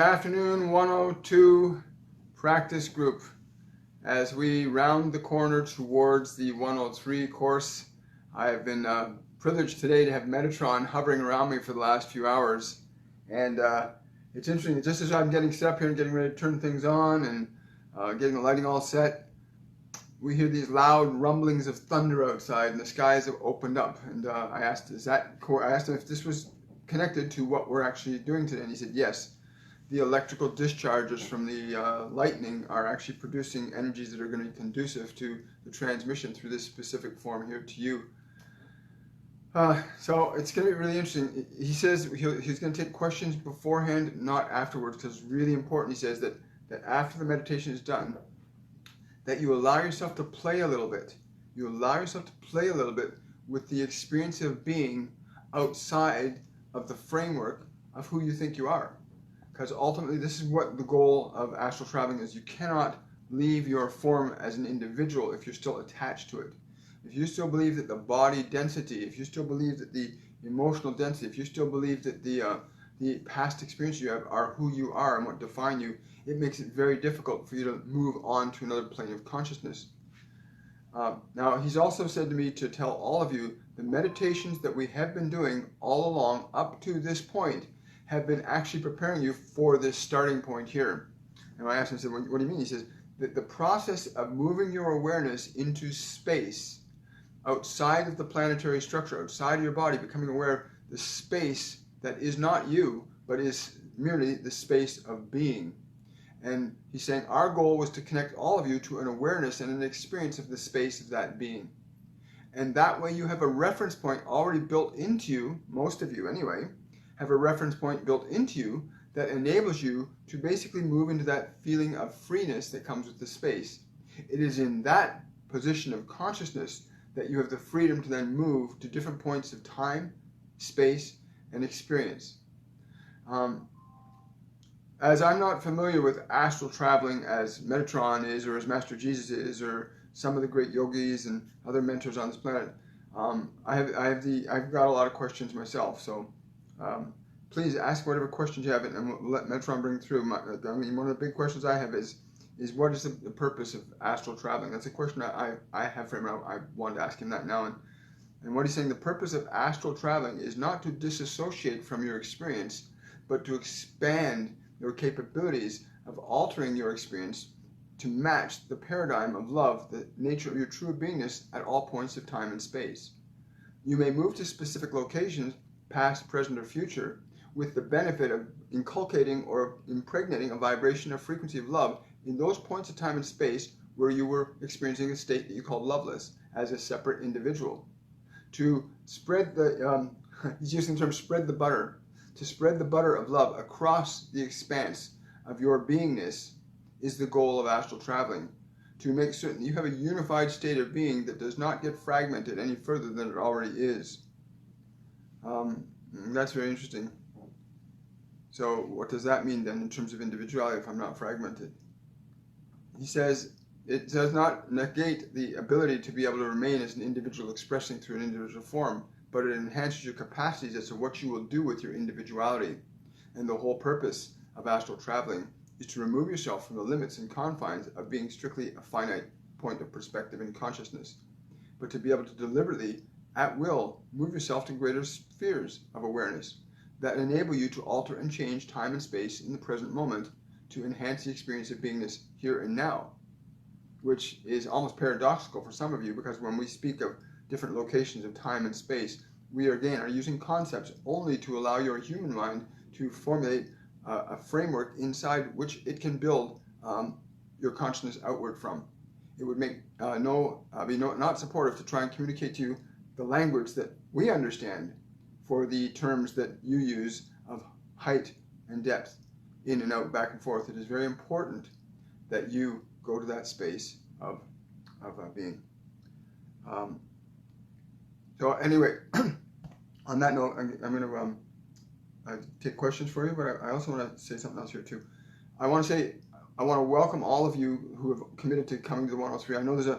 afternoon, 102 practice group. As we round the corner towards the 103 course, I have been privileged today to have Metatron hovering around me for the last few hours. And it's interesting, just as I'm getting set up here and getting ready to turn things on and getting the lighting all set, we hear these loud rumblings of thunder outside and the skies have opened up. And I asked him if this was connected to what we're actually doing today. And he said, yes. The electrical discharges from the lightning are actually producing energies that are going to be conducive to the transmission through this specific form here to you. So it's going to be really interesting. He says he's going to take questions beforehand, not afterwards, because it's really important. He says that after the meditation is done, that you allow yourself to play a little bit. You allow yourself to play a little bit with the experience of being outside of the framework of who you think you are. Because ultimately, this is what the goal of astral traveling is. You cannot leave your form as an individual if you're still attached to it. If you still believe that the body density, if you still believe that the emotional density, if you still believe that the past experiences you have are who you are and what define you, it makes it very difficult for you to move on to another plane of consciousness. Now, he's also said to me to tell all of you the meditations that we have been doing all along up to this point have been actually preparing you for this starting point here. And I asked him, I said, what do you mean? He says that the process of moving your awareness into space, outside of the planetary structure, outside of your body, becoming aware of the space that is not you, but is merely the space of being. And he's saying our goal was to connect all of you to an awareness and an experience of the space of that being. And that way you have a reference point already built into you, most of you anyway, have a reference point built into you that enables you to basically move into that feeling of freeness that comes with the space. It is in that position of consciousness that you have the freedom to then move to different points of time, space, and experience. As I'm not familiar with astral traveling as Metatron is, or as Master Jesus is, or some of the great yogis and other mentors on this planet, I've got a lot of questions myself. So please ask whatever questions you have, and we'll let Metatron bring through. One of the big questions I have is what is the purpose of astral traveling? That's a question I have for him. I wanted to ask him that now. And what he's saying, the purpose of astral traveling is not to disassociate from your experience, but to expand your capabilities of altering your experience to match the paradigm of love, the nature of your true beingness at all points of time and space. You may move to specific locations, past, present, or future, with the benefit of inculcating or impregnating a vibration or frequency of love in those points of time and space where you were experiencing a state that you call loveless as a separate individual. To spread the, he's using the term spread the butter, to spread the butter of love across the expanse of your beingness is the goal of astral traveling. To make certain you have a unified state of being that does not get fragmented any further than it already is. That's very interesting. So what does that mean then in terms of individuality if I'm not fragmented? He says it does not negate the ability to be able to remain as an individual expressing through an individual form, but it enhances your capacities as to what you will do with your individuality. And the whole purpose of astral traveling is to remove yourself from the limits and confines of being strictly a finite point of perspective and consciousness, but to be able to deliberately, at will, move yourself to greater spheres of awareness that enable you to alter and change time and space in the present moment to enhance the experience of beingness here and now, which is almost paradoxical for some of you, because when we speak of different locations of time and space, we again are using concepts only to allow your human mind to formulate a framework inside which it can build your consciousness outward from. It would make not supportive to try and communicate to you the language that we understand for the terms that you use of height and depth, in and out, back and forth. It is very important that you go to that space of being. So anyway, on that note, I'm going to take questions for you, but I also want to say something else here too. I want to welcome all of you who have committed to coming to the 103. I know there's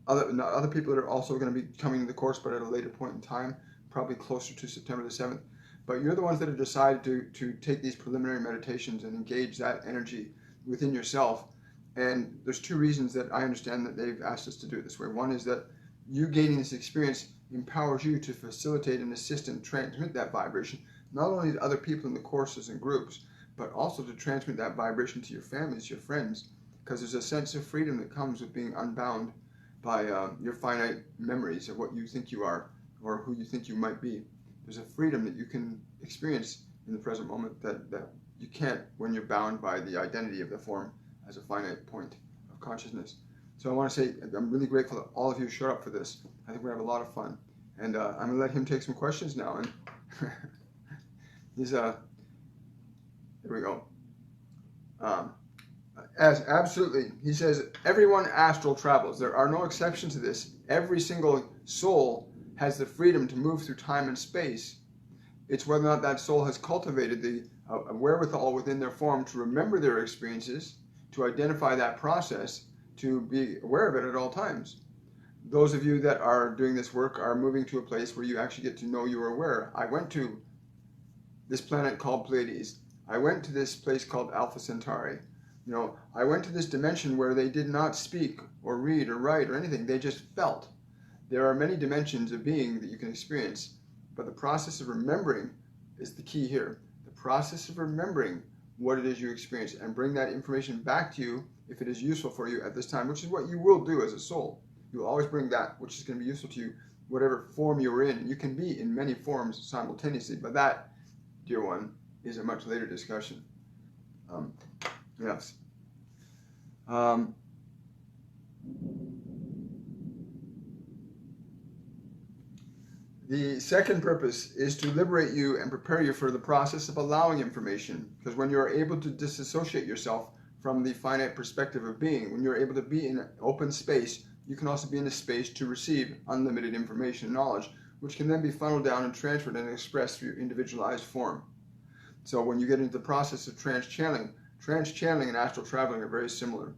other people that are also going to be coming to the course, but at a later point in time, probably closer to September the 7th. but you're the ones that have decided to take these preliminary meditations and engage that energy within yourself. And there's two reasons that I understand that they've asked us to do it this way. One is that you gaining this experience empowers you to facilitate and assist and transmit that vibration, not only to other people in the courses and groups, but also to transmit that vibration to your families, your friends, because there's a sense of freedom that comes with being unbound by your finite memories of what you think you are or who you think you might be. There's a freedom that you can experience in the present moment that you can't when you're bound by the identity of the form as a finite point of consciousness. So I want to say I'm really grateful that all of you showed up for this. I think we're going to have a lot of fun. And I'm going to let him take some questions now. And he's, here we go. Absolutely. He says, everyone astral travels. There are no exceptions to this. Every single soul has the freedom to move through time and space. It's whether or not that soul has cultivated the wherewithal within their form to remember their experiences, to identify that process, to be aware of it at all times. Those of you that are doing this work are moving to a place where you actually get to know you are aware. I went to this planet called Pleiades. I went to this place called Alpha Centauri. You know, I went to this dimension where they did not speak or read or write or anything. They just felt. There are many dimensions of being that you can experience, but the process of remembering is the key here. The process of remembering what it is you experience and bring that information back to you if it is useful for you at this time, which is what you will do as a soul. You'll always bring that which is going to be useful to you, whatever form you're in. You can be in many forms simultaneously, but that, dear one, is a much later discussion. Yes. The second purpose is to liberate you and prepare you for the process of allowing information, because when you're able to disassociate yourself from the finite perspective of being, when you're able to be in an open space, you can also be in a space to receive unlimited information and knowledge, which can then be funneled down and transferred and expressed through your individualized form. So when you get into the process of trans-channeling and astral traveling are very similar.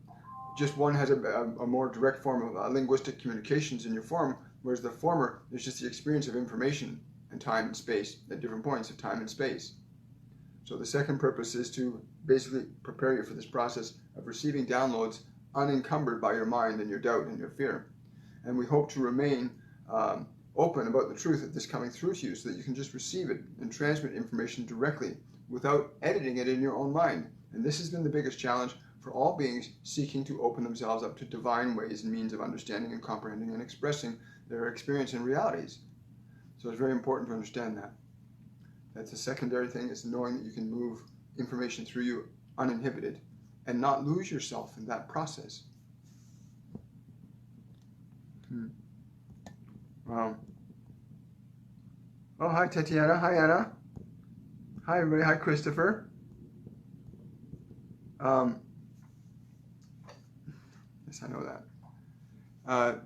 Just one has a more direct form of linguistic communications in your form, whereas the former is just the experience of information and time and space at different points of time and space. So the second purpose is to basically prepare you for this process of receiving downloads unencumbered by your mind and your doubt and your fear. And we hope to remain open about the truth of this coming through to you so that you can just receive it and transmit information directly without editing it in your own mind. And this has been the biggest challenge for all beings seeking to open themselves up to divine ways and means of understanding and comprehending and expressing their experience and realities. So it's very important to understand that. That's a secondary thing, is knowing that you can move information through you uninhibited and not lose yourself in that process. Wow. Oh, hi Tatiana. Hi Anna. Hi everybody. Hi Christopher. Yes, I know that.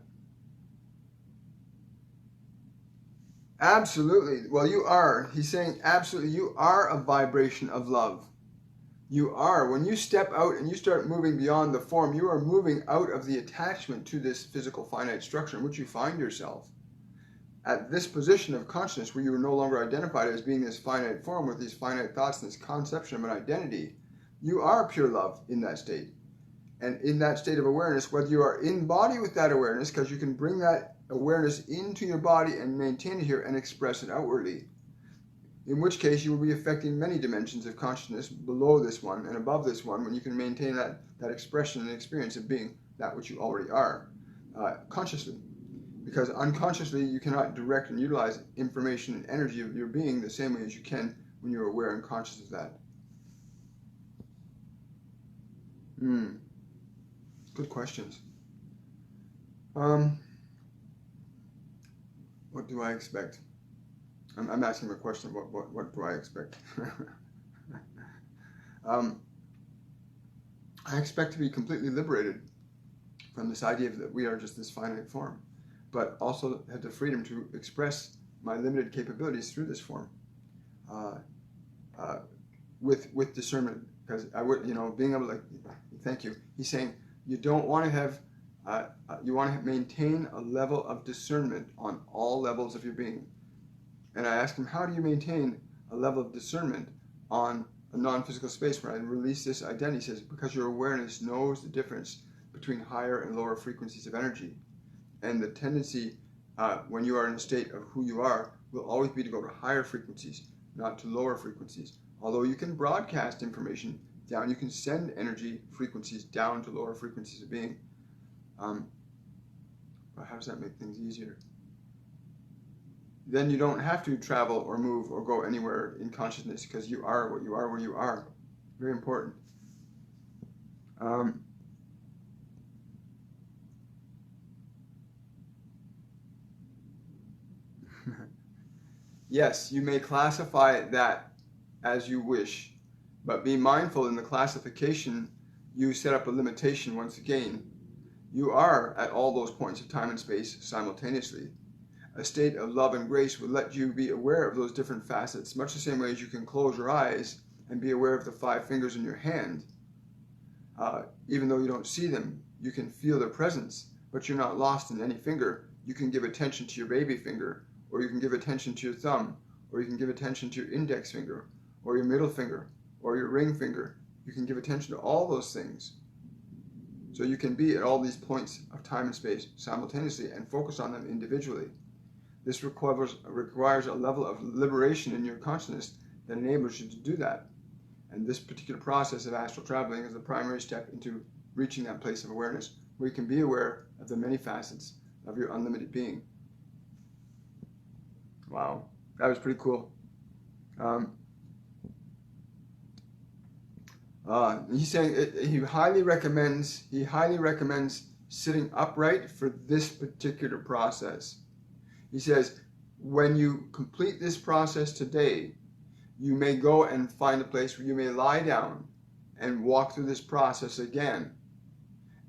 Absolutely. Well, you are. He's saying absolutely. You are a vibration of love. You are. When you step out and you start moving beyond the form, you are moving out of the attachment to this physical finite structure in which you find yourself. At this position of consciousness where you are no longer identified as being this finite form with these finite thoughts and this conception of an identity, you are pure love in that state. And in that state of awareness, whether you are in body with that awareness, because you can bring that awareness into your body and maintain it here and express it outwardly, in which case you will be affecting many dimensions of consciousness below this one and above this one when you can maintain that expression and experience of being that which you already are consciously. Because unconsciously you cannot direct and utilize information and energy of your being the same way as you can when you're aware and conscious of that. Good questions. What do I expect? I'm asking a question. What do I expect? I expect to be completely liberated from this idea that we are just this finite form, but also have the freedom to express my limited capabilities through this form, with discernment. Because I would, being able to, thank you. He's saying you don't want to have, you want to maintain a level of discernment on all levels of your being. And I asked him, how do you maintain a level of discernment on a non-physical space where I release this identity. He says, because your awareness knows the difference between higher and lower frequencies of energy. And the tendency when you are in a state of who you are will always be to go to higher frequencies, not to lower frequencies. Although you can broadcast information down, you can send energy frequencies down to lower frequencies of being. But how does that make things easier? Then you don't have to travel or move or go anywhere in consciousness, because you are what you are where you are. Very important. Yes, you may classify that as you wish, but be mindful in the classification you set up a limitation once again. You are at all those points of time and space simultaneously. A state of love and grace will let you be aware of those different facets, much the same way as you can close your eyes and be aware of the 5 fingers in your hand. Even though you don't see them, you can feel their presence, but you're not lost in any finger. You can give attention to your baby finger, or you can give attention to your thumb, or you can give attention to your index finger, or your middle finger, or your ring finger. You can give attention to all those things. So you can be at all these points of time and space simultaneously and focus on them individually. This requires a level of liberation in your consciousness that enables you to do that. And this particular process of astral traveling is the primary step into reaching that place of awareness, where you can be aware of the many facets of your unlimited being. Wow, that was pretty cool. He's saying he highly recommends sitting upright for this particular process. He says, when you complete this process today, you may go and find a place where you may lie down and walk through this process again.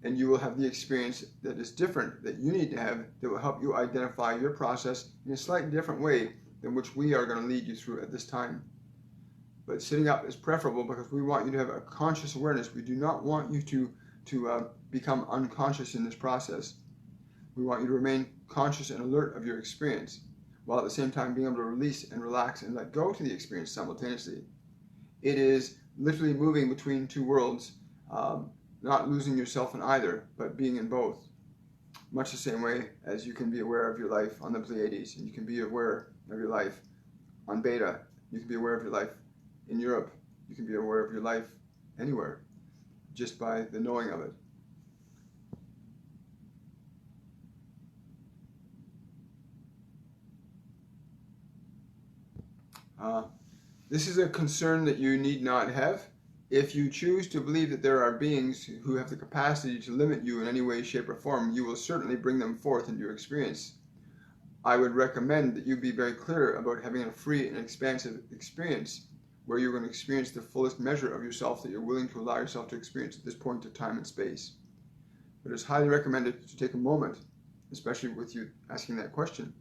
And you will have the experience that is different, that you need to have, that will help you identify your process in a slightly different way than which we are going to lead you through at this time. But sitting up is preferable because we want you to have a conscious awareness. We do not want you to become unconscious in this process. We want you to remain conscious and alert of your experience, while at the same time being able to release and relax and let go to the experience simultaneously. It is literally moving between two worlds, not losing yourself in either, but being in both. Much the same way as you can be aware of your life on the Pleiades, and you can be aware of your life on Beta. You can be aware of your life in Europe. You can be aware of your life anywhere, just by the knowing of it. This is a concern that you need not have. If you choose to believe that there are beings who have the capacity to limit you in any way, shape, or form, you will certainly bring them forth into your experience. I would recommend that you be very clear about having a free and expansive experience where you're going to experience the fullest measure of yourself that you're willing to allow yourself to experience at this point of time and space. But it's highly recommended to take a moment, especially with you asking that question,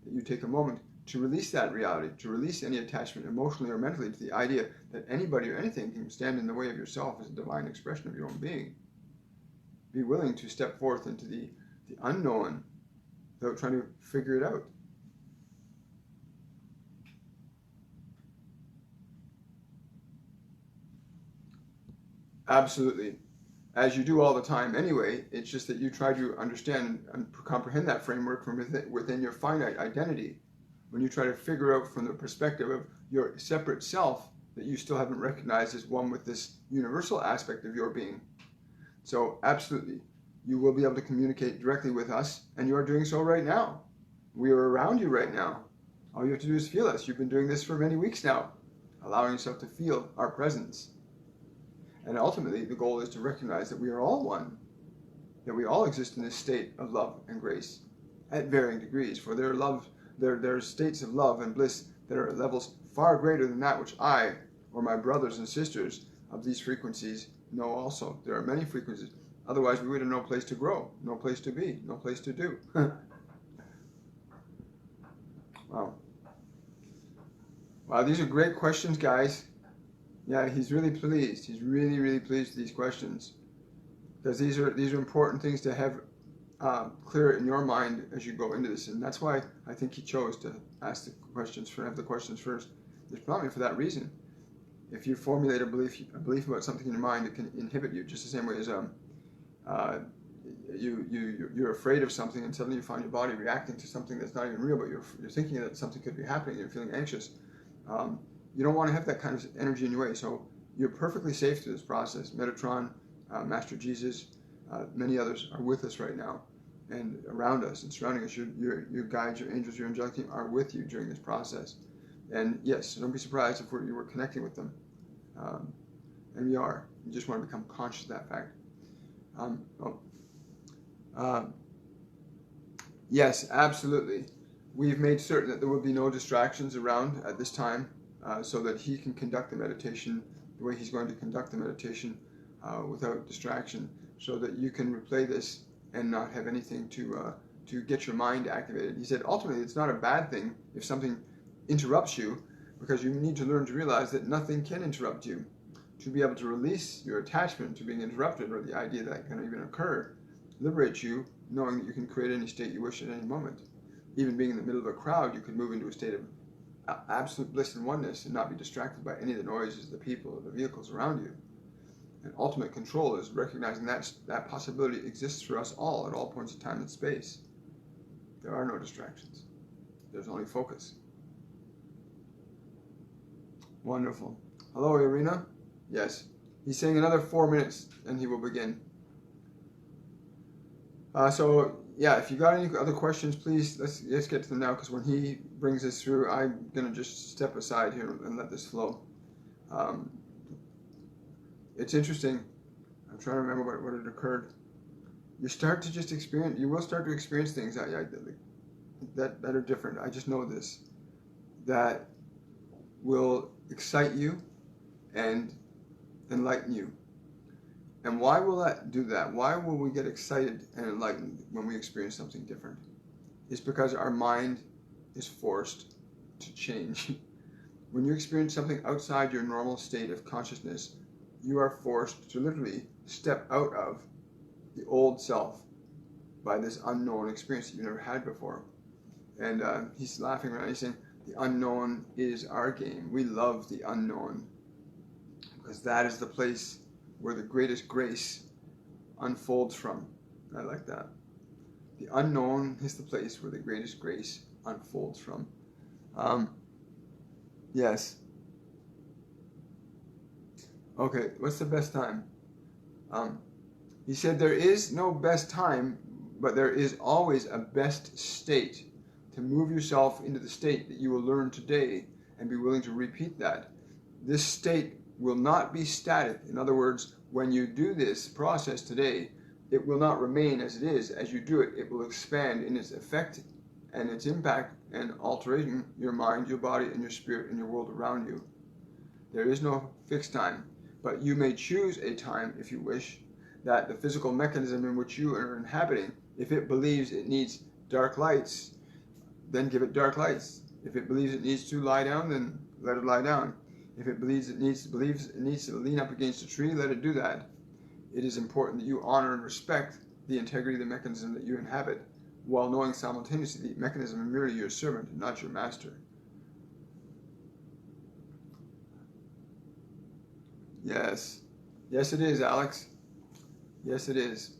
that you take a moment to release that reality, to release any attachment emotionally or mentally to the idea that anybody or anything can stand in the way of yourself as a divine expression of your own being. Be willing to step forth into the unknown without trying to figure it out. Absolutely. As you do all the time anyway, it's just that you try to understand and comprehend that framework from within your finite identity. When you try to figure out from the perspective of your separate self that you still haven't recognized as one with this universal aspect of your being. So absolutely, you will be able to communicate directly with us, and you are doing so right now. We are around you right now. All you have to do is feel us. You've been doing this for many weeks now, allowing yourself to feel our presence. And ultimately, the goal is to recognize that we are all one, that we all exist in this state of love and grace at varying degrees, for there are states of love and bliss that are at levels far greater than that which I or my brothers and sisters of these frequencies know also. There are many frequencies. Otherwise, we would have no place to grow, no place to be, no place to do. Wow. Wow, these are great questions, guys. Yeah, he's really pleased. He's really, really pleased with these questions, because these are important things to have clear in your mind as you go into this, and that's why I think he chose to ask the questions, have the questions first. It's probably for that reason. If you formulate a belief about something in your mind, it can inhibit you, just the same way as you're afraid of something, and suddenly you find your body reacting to something that's not even real, but you're thinking that something could be happening, and you're feeling anxious. You don't want to have that kind of energy in your way, so you're perfectly safe through this process. Metatron, Master Jesus, many others are with us right now, and around us and surrounding us. Your guides, your angels, your angelic team are with you during this process. And yes, don't be surprised if you were connecting with them. And we are. You just want to become conscious of that fact. Yes, absolutely. We've made certain that there will be no distractions around at this time, so that he can conduct the meditation the way he's going to conduct the meditation without distraction, so that you can replay this and not have anything to get your mind activated. He said ultimately it's not a bad thing if something interrupts you, because you need to learn to realize that nothing can interrupt you. To be able to release your attachment to being interrupted, or the idea that can even occur, liberates you, knowing that you can create any state you wish at any moment. Even being in the middle of a crowd, you can move into a state of absolute bliss and oneness and not be distracted by any of the noises, the people, the vehicles around you. And ultimate control is recognizing that possibility exists for us all at all points of time and space. There are no distractions. There's only focus. Wonderful. Hello, Irina. Yes. He's saying another 4 minutes and he will begin. So, yeah, if you got any other questions, please, let's get to them now, because when he brings this through, I'm going to just step aside here and let this flow. It's interesting. I'm trying to remember what had occurred. You start to just experience, you will start to experience things that are different. I just know this. That will excite you and enlighten you. And why will that do that? Why will we get excited and enlightened when we experience something different? It's because our mind is forced to change. When you experience something outside your normal state of consciousness, you are forced to literally step out of the old self by this unknown experience that you've never had before. And he's laughing around. He's saying, the unknown is our game. We love the unknown, because that is the place where the greatest grace unfolds from. I like that. The unknown is the place where the greatest grace unfolds from. Yes. Okay, what's the best time? He said there is no best time, but there is always a best state. To move yourself into the state that you will learn today and be willing to repeat that. This state will not be static. In other words, when you do this process today, it will not remain as it is. As you do it, it will expand in its effect and its impact and altering your mind, your body, and your spirit and your world around you. There is no fixed time, but you may choose a time, if you wish, that the physical mechanism in which you are inhabiting, if it believes it needs dark lights, then give it dark lights. If it believes it needs to lie down, then let it lie down. If it believes it needs to lean up against a tree, let it do that. It is important that you honor and respect the integrity of the mechanism that you inhabit, while knowing simultaneously the mechanism is merely your servant, not your master. Yes. Yes, it is, Alex. Yes, it is.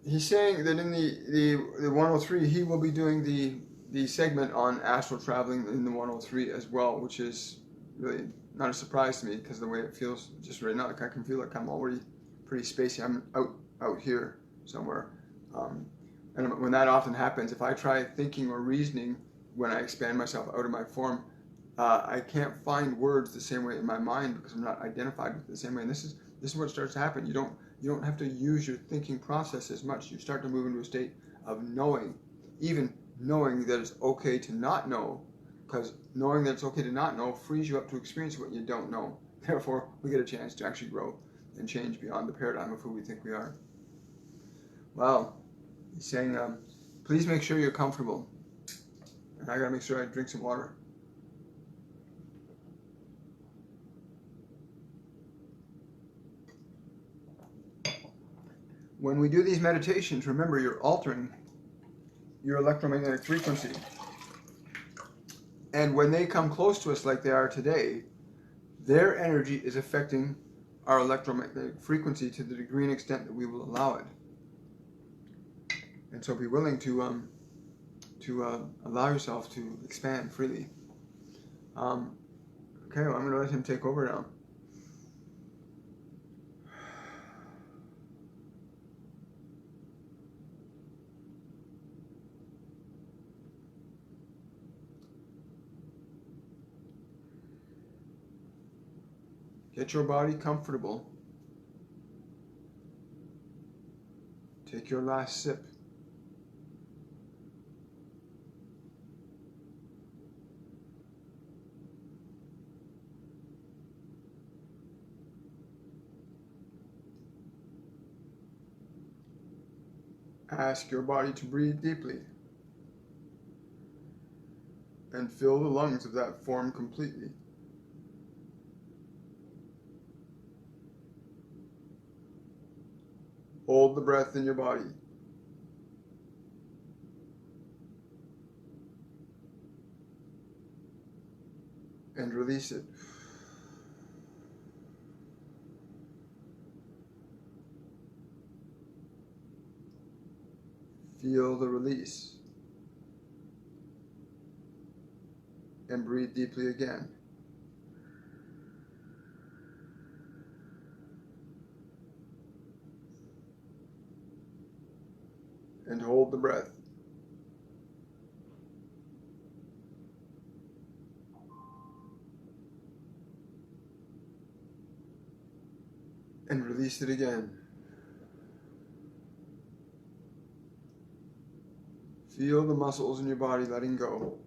He's saying that in the 103, he will be doing the segment on astral traveling in the 103 as well, which is really not a surprise to me, because the way it feels just right now, like I can feel like I'm already pretty spacey. I'm out here somewhere. And when that often happens, if I try thinking or reasoning when I expand myself out of my form, I can't find words the same way in my mind, because I'm not identified with it the same way. And this is what starts to happen. You don't have to use your thinking process as much. You start to move into a state of knowing, even knowing that it's okay to not know, because knowing that it's okay to not know frees you up to experience what you don't know. Therefore, we get a chance to actually grow and change beyond the paradigm of who we think we are. Wow. He's saying, please make sure you're comfortable. And I gotta make sure I drink some water. When we do these meditations, remember, you're altering your electromagnetic frequency. And when they come close to us like they are today, their energy is affecting our electromagnetic frequency to the degree and extent that we will allow it. And so be willing to allow yourself to expand freely. Okay, well, I'm going to let him take over now. Get your body comfortable. Take your last sip. Ask your body to breathe deeply and fill the lungs of that form completely. Hold the breath in your body. And release it. Feel the release. And breathe deeply again. And hold the breath. And release it again. Feel the muscles in your body letting go.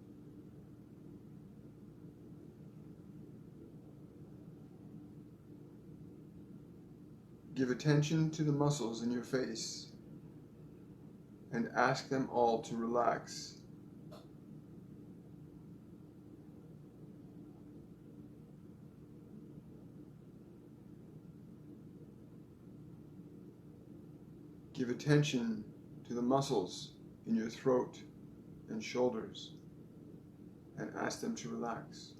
Give attention to the muscles in your face and ask them all to relax. Give attention to the muscles in your throat and shoulders and ask them to relax.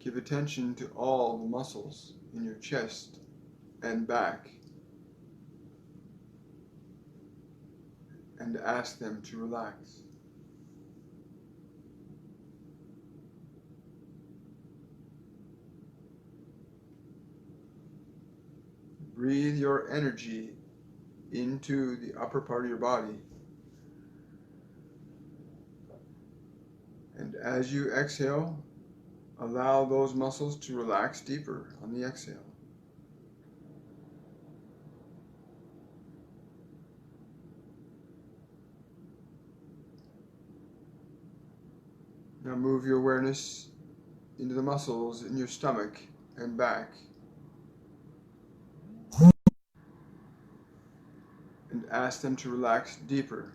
Give attention to all the muscles in your chest and back and ask them to relax. Breathe your energy into the upper part of your body. And as you exhale, allow those muscles to relax deeper on the exhale. Now move your awareness into the muscles in your stomach and back. And ask them to relax deeper.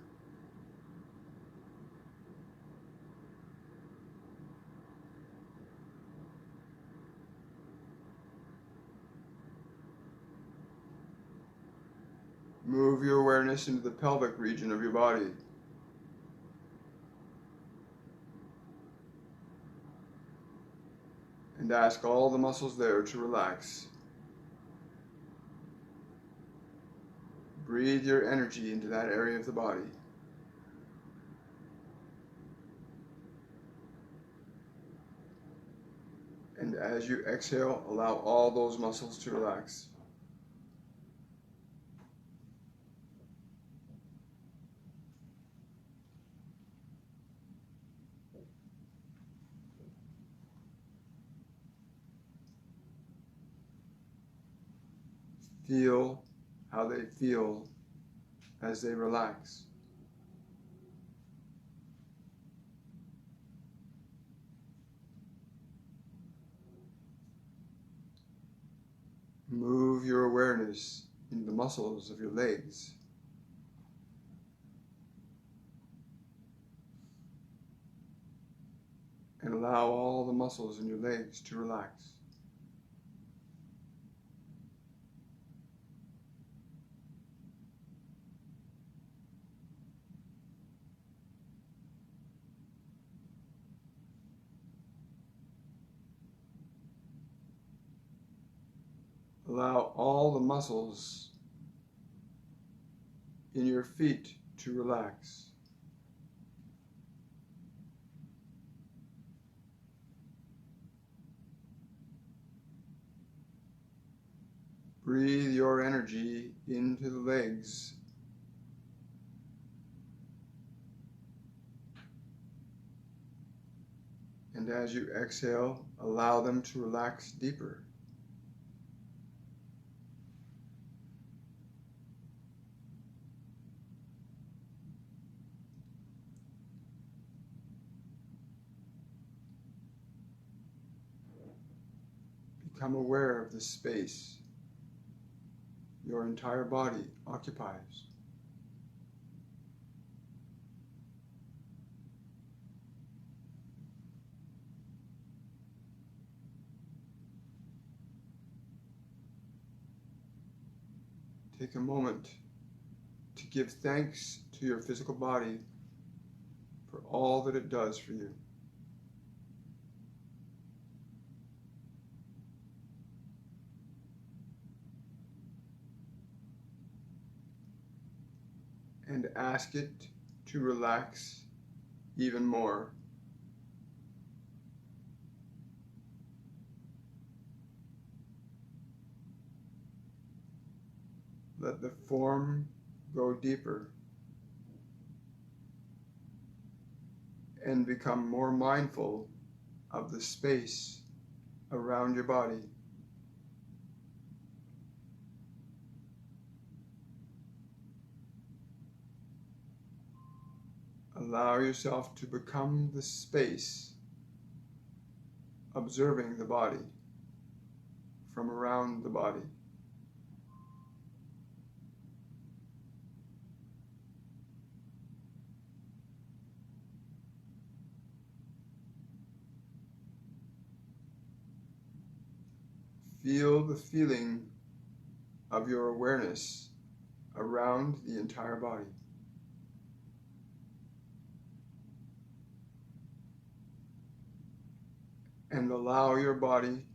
Move your awareness into the pelvic region of your body. And ask all the muscles there to relax. Breathe your energy into that area of the body. And as you exhale, allow all those muscles to relax. Feel how they feel as they relax. Move your awareness into the muscles of your legs. And allow all the muscles in your legs to relax. Allow all the muscles in your feet to relax. Breathe your energy into the legs. And as you exhale, allow them to relax deeper. Become aware of the space your entire body occupies. Take a moment to give thanks to your physical body for all that it does for you. And ask it to relax even more. Let the form go deeper and become more mindful of the space around your body. Allow yourself to become the space, observing the body from around the body. Feel the feeling of your awareness around the entire body. And allow your body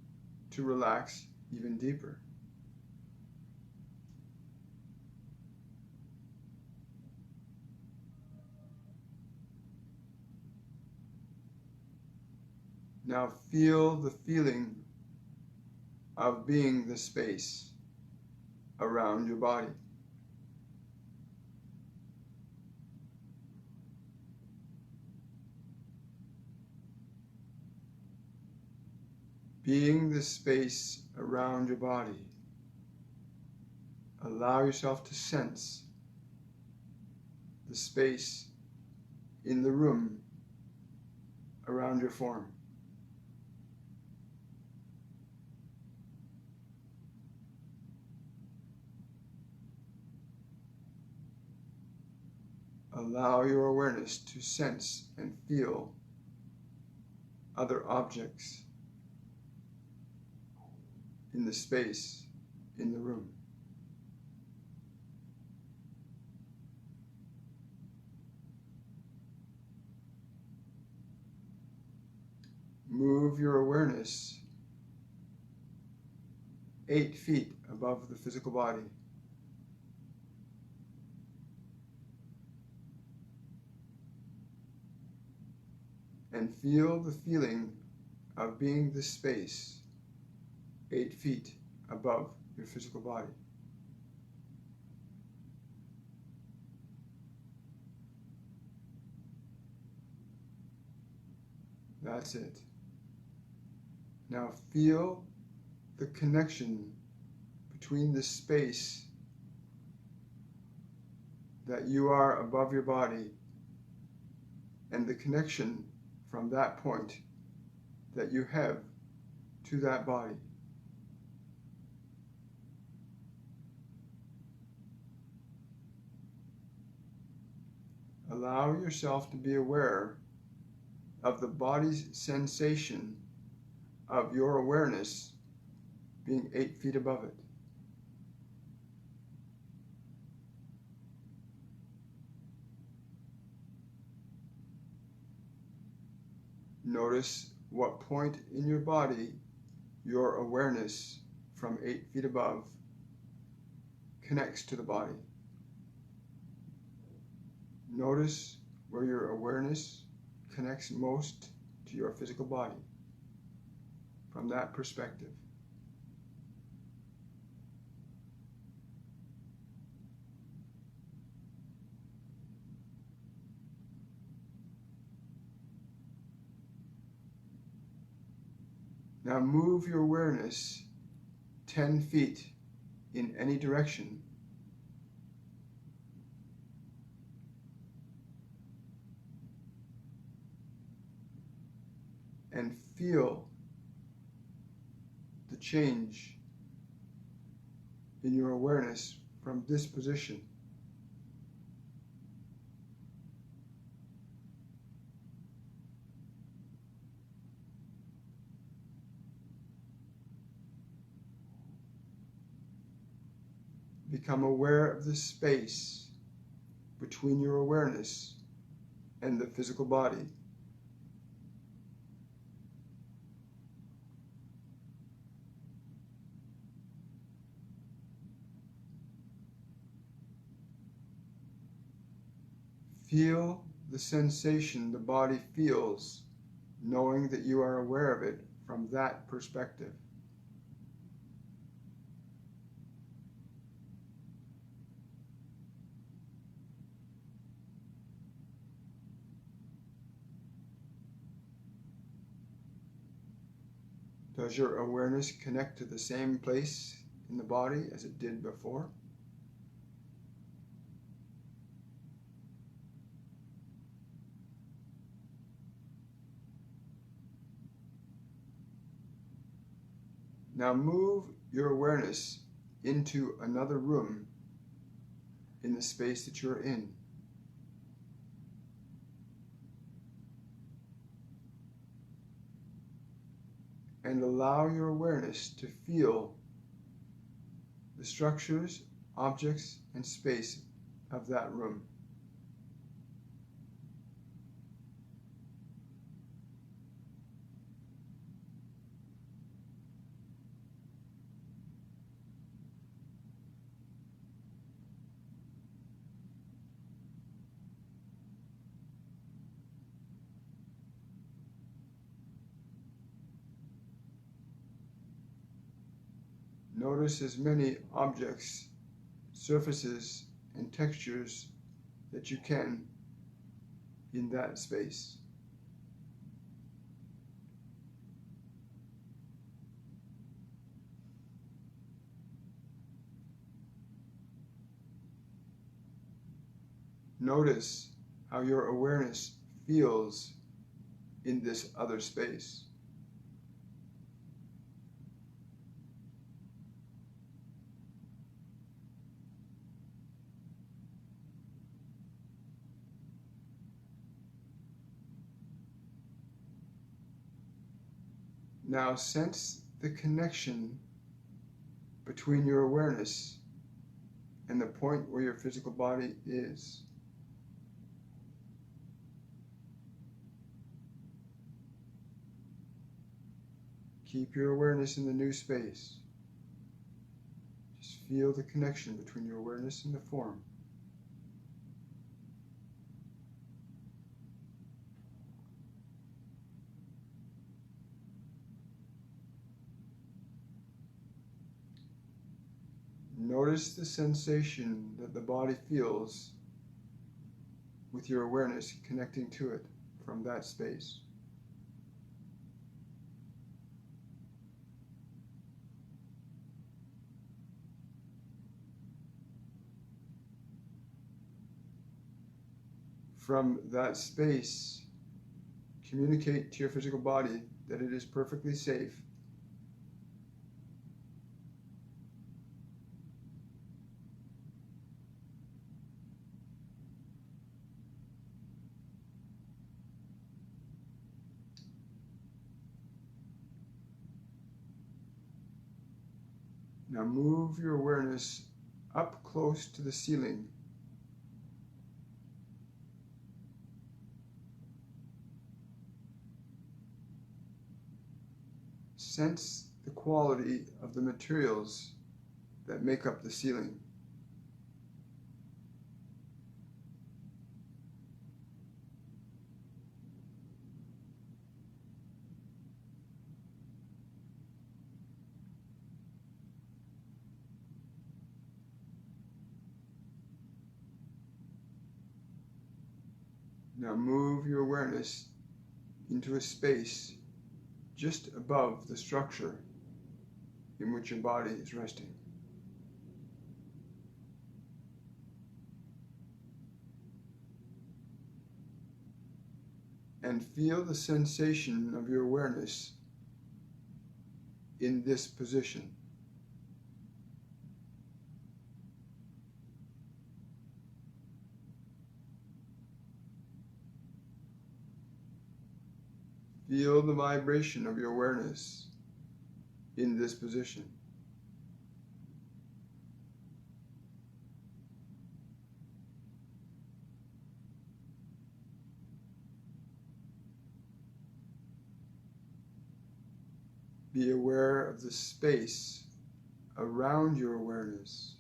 to relax even deeper. Now feel the feeling of being the space around your body. Being the space around your body, allow yourself to sense the space in the room around your form. Allow your awareness to sense and feel other objects in the space in the room. Move your awareness 8 feet above the physical body. And feel the feeling of being the space 8 feet above your physical body. That's it. Now feel the connection between the space that you are above your body and the connection from that point that you have to that body. Allow yourself to be aware of the body's sensation of your awareness being 8 feet above it. Notice what point in your body your awareness from 8 feet above connects to the body. Notice where your awareness connects most to your physical body from that perspective. Now move your awareness 10 feet in any direction and feel the change in your awareness from this position. Become aware of the space between your awareness and the physical body. Feel the sensation the body feels, knowing that you are aware of it from that perspective. Does your awareness connect to the same place in the body as it did before? Now move your awareness into another room in the space that you're in. And allow your awareness to feel the structures, objects, and space of that room. Notice as many objects, surfaces, and textures that you can in that space. Notice how your awareness feels in this other space. Now sense the connection between your awareness and the point where your physical body is. Keep your awareness in the new space. Just feel the connection between your awareness and the form. Notice the sensation that the body feels with your awareness connecting to it from that space. From that space, communicate to your physical body that it is perfectly safe. Now move your awareness up close to the ceiling. Sense the quality of the materials that make up the ceiling. Now move your awareness into a space just above the structure in which your body is resting. And feel the sensation of your awareness in this position. Feel the vibration of your awareness in this position. Be aware of the space around your awareness.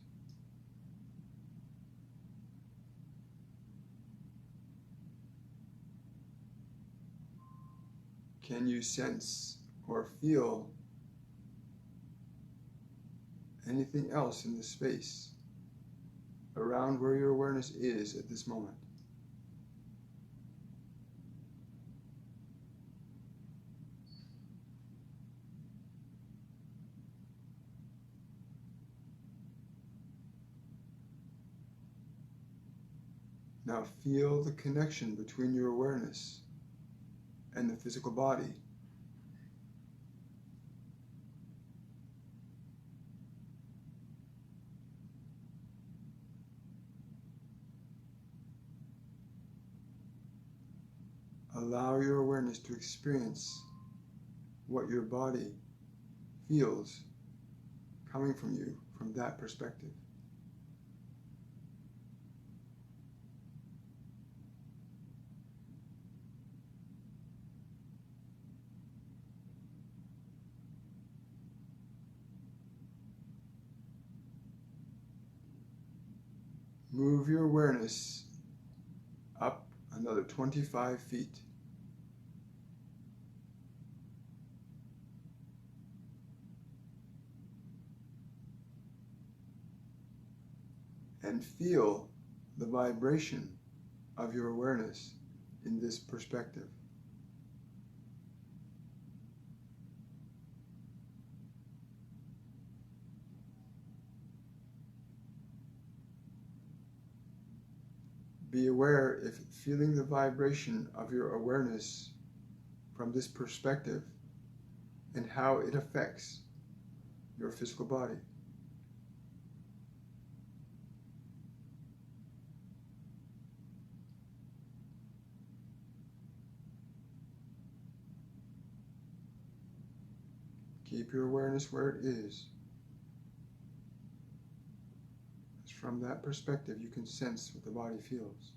Can you sense or feel anything else in the space around where your awareness is at this moment? Now feel the connection between your awareness and the physical body. Allow your awareness to experience what your body feels coming from you from that perspective. Move your awareness up another 25 feet. And feel the vibration of your awareness in this perspective. Be aware if feeling the vibration of your awareness from this perspective and how it affects your physical body. Keep your awareness where it is. As from that perspective, you can sense what the body feels.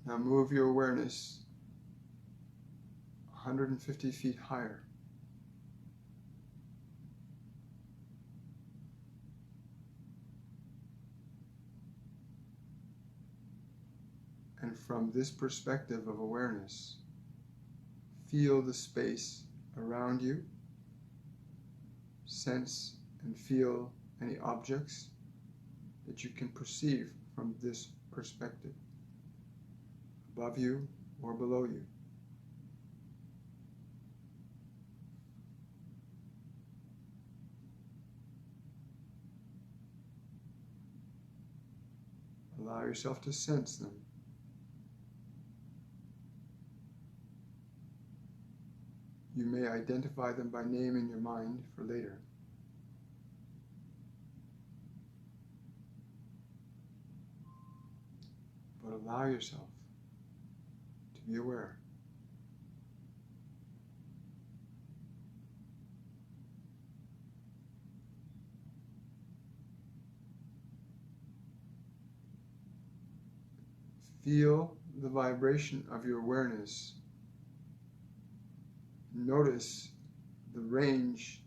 Now move your awareness 150 feet higher. And from this perspective of awareness, feel the space around you, sense and feel any objects that you can perceive from this perspective, above you or below you. Allow yourself to sense them. You may identify them by name in your mind for later. But allow yourself to be aware. Feel the vibration of your awareness. Notice the range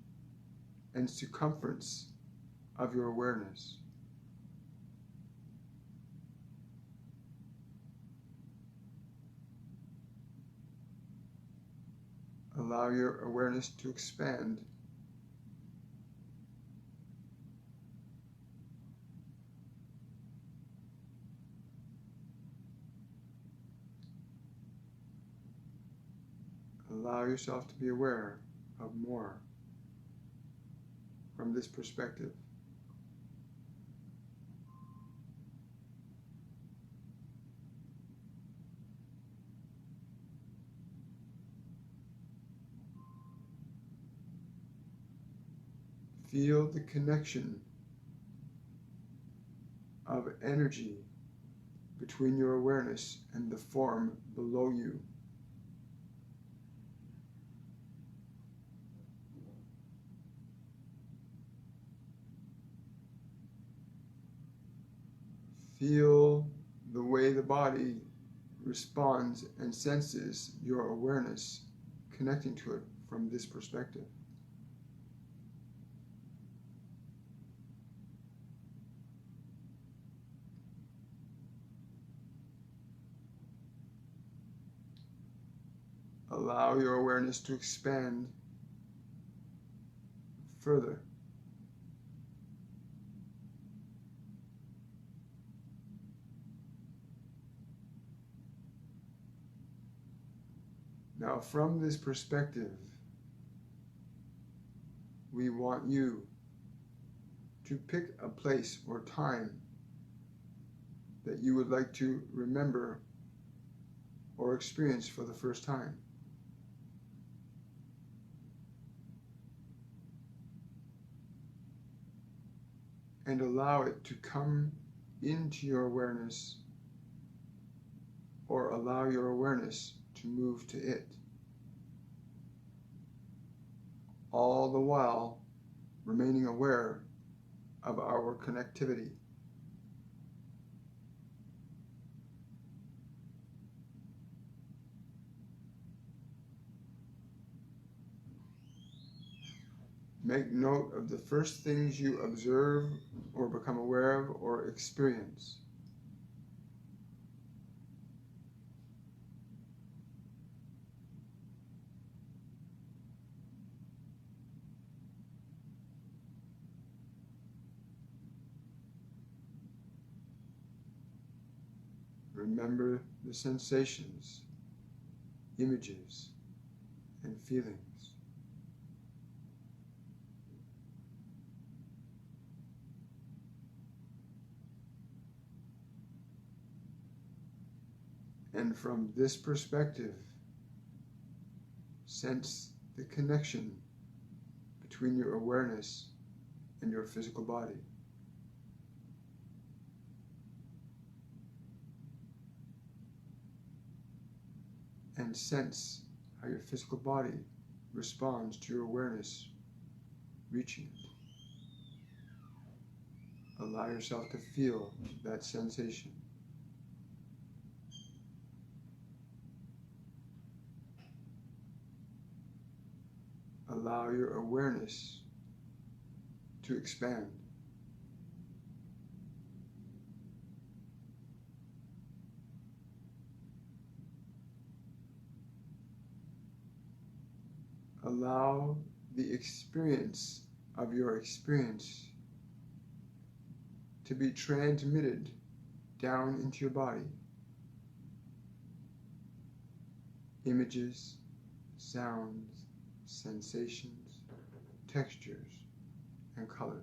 and circumference of your awareness. Allow your awareness to expand. Allow yourself to be aware of more from this perspective. Feel the connection of energy between your awareness and the form below you. Feel the way the body responds and senses your awareness connecting to it from this perspective. Allow your awareness to expand further. Now, from this perspective, we want you to pick a place or time that you would like to remember or experience for the first time. And allow it to come into your awareness, or allow your awareness to move to it. All the while remaining aware of our connectivity. Make note of the first things you observe or become aware of or experience. Remember the sensations, images, and feelings. And from this perspective, sense the connection between your awareness and your physical body. And sense how your physical body responds to your awareness reaching it. Allow yourself to feel that sensation. Allow your awareness to expand. Allow the experience of your experience to be transmitted down into your body. Images, sounds, sensations, textures, and colors.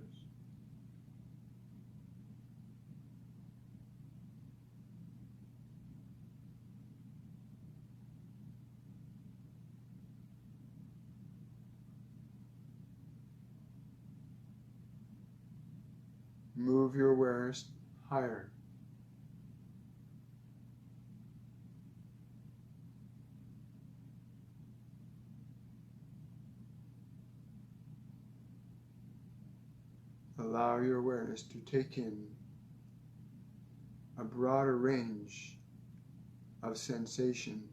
Move your awareness higher. Allow your awareness to take in a broader range of sensation,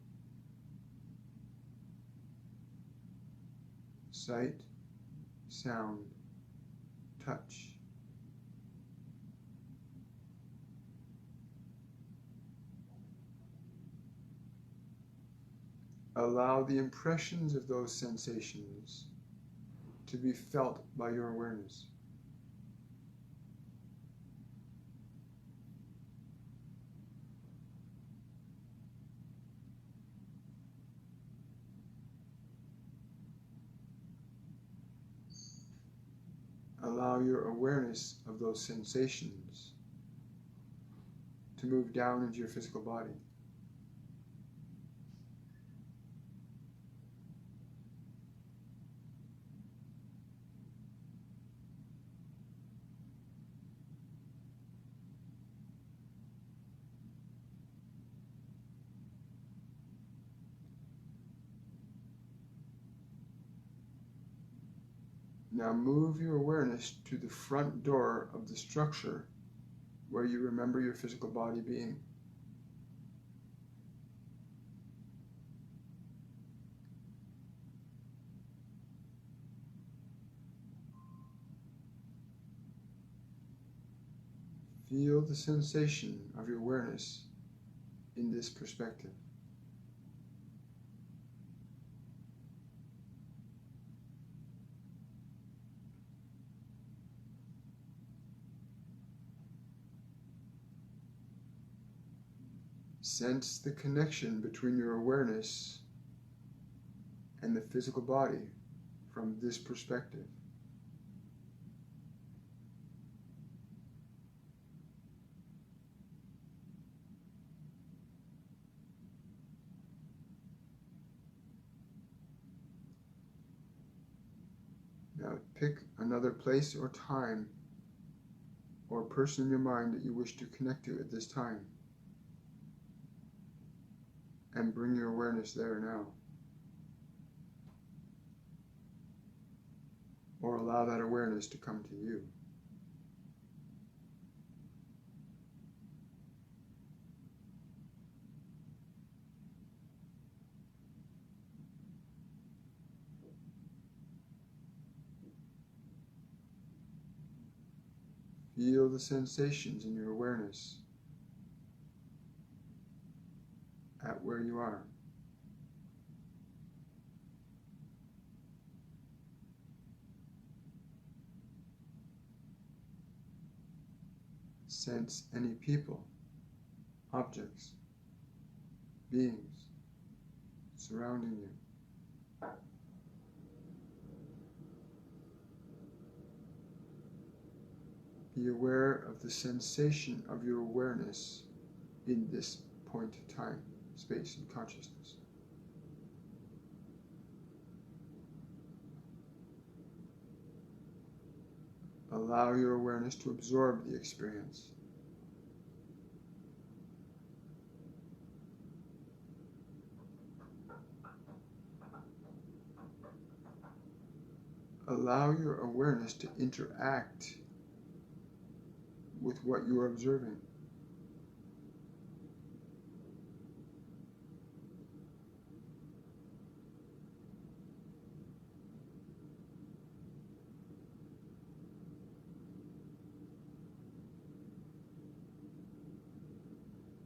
sight, sound, touch. Allow the impressions of those sensations to be felt by your awareness. Allow your awareness of those sensations to move down into your physical body. Now move your awareness to the front door of the structure where you remember your physical body being. Feel the sensation of your awareness in this perspective. Sense the connection between your awareness and the physical body from this perspective. Now pick another place or time or person in your mind that you wish to connect to at this time, and bring your awareness there now. Or allow that awareness to come to you. Feel the sensations in your awareness at where you are. Sense any people, objects, beings surrounding you. Be aware of the sensation of your awareness in this point of time, space, and consciousness. Allow your awareness to absorb the experience. Allow your awareness to interact with what you are observing.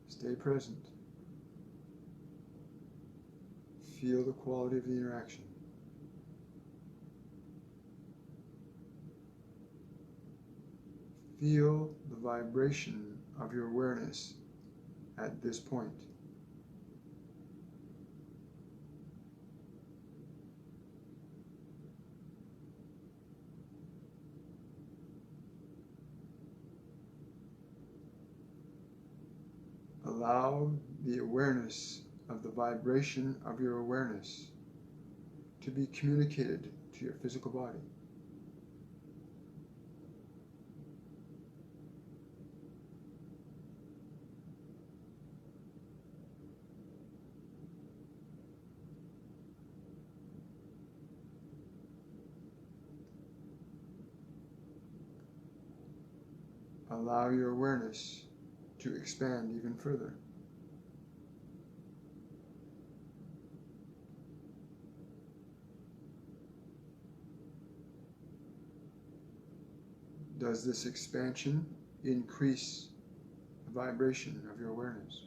Stay present. Feel the quality of the interaction. Feel the vibration of your awareness at this point. Allow the awareness of the vibration of your awareness to be communicated to your physical body. Allow your awareness to expand even further. Does this expansion increase the vibration of your awareness?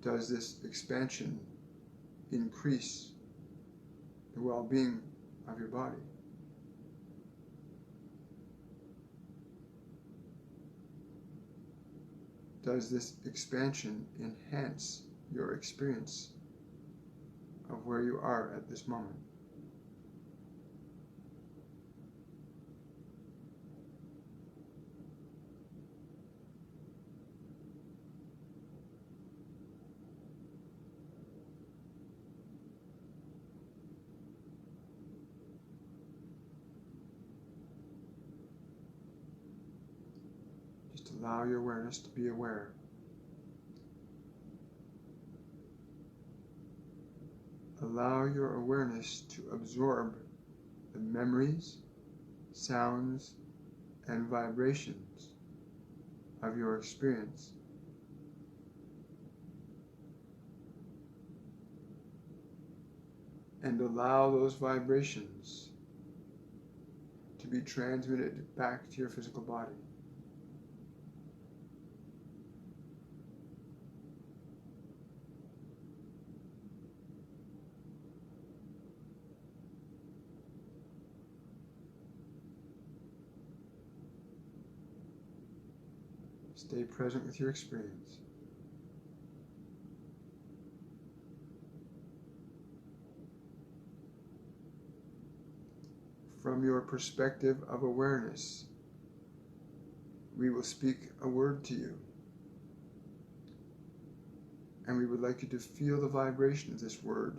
Does this expansion increase the well-being of your body? Does this expansion enhance your experience of where you are at this moment? Just allow your awareness to be aware. Allow your awareness to absorb the memories, sounds, and vibrations of your experience. And allow those vibrations to be transmitted back to your physical body. Stay present with your experience. From your perspective of awareness, we will speak a word to you. And we would like you to feel the vibration of this word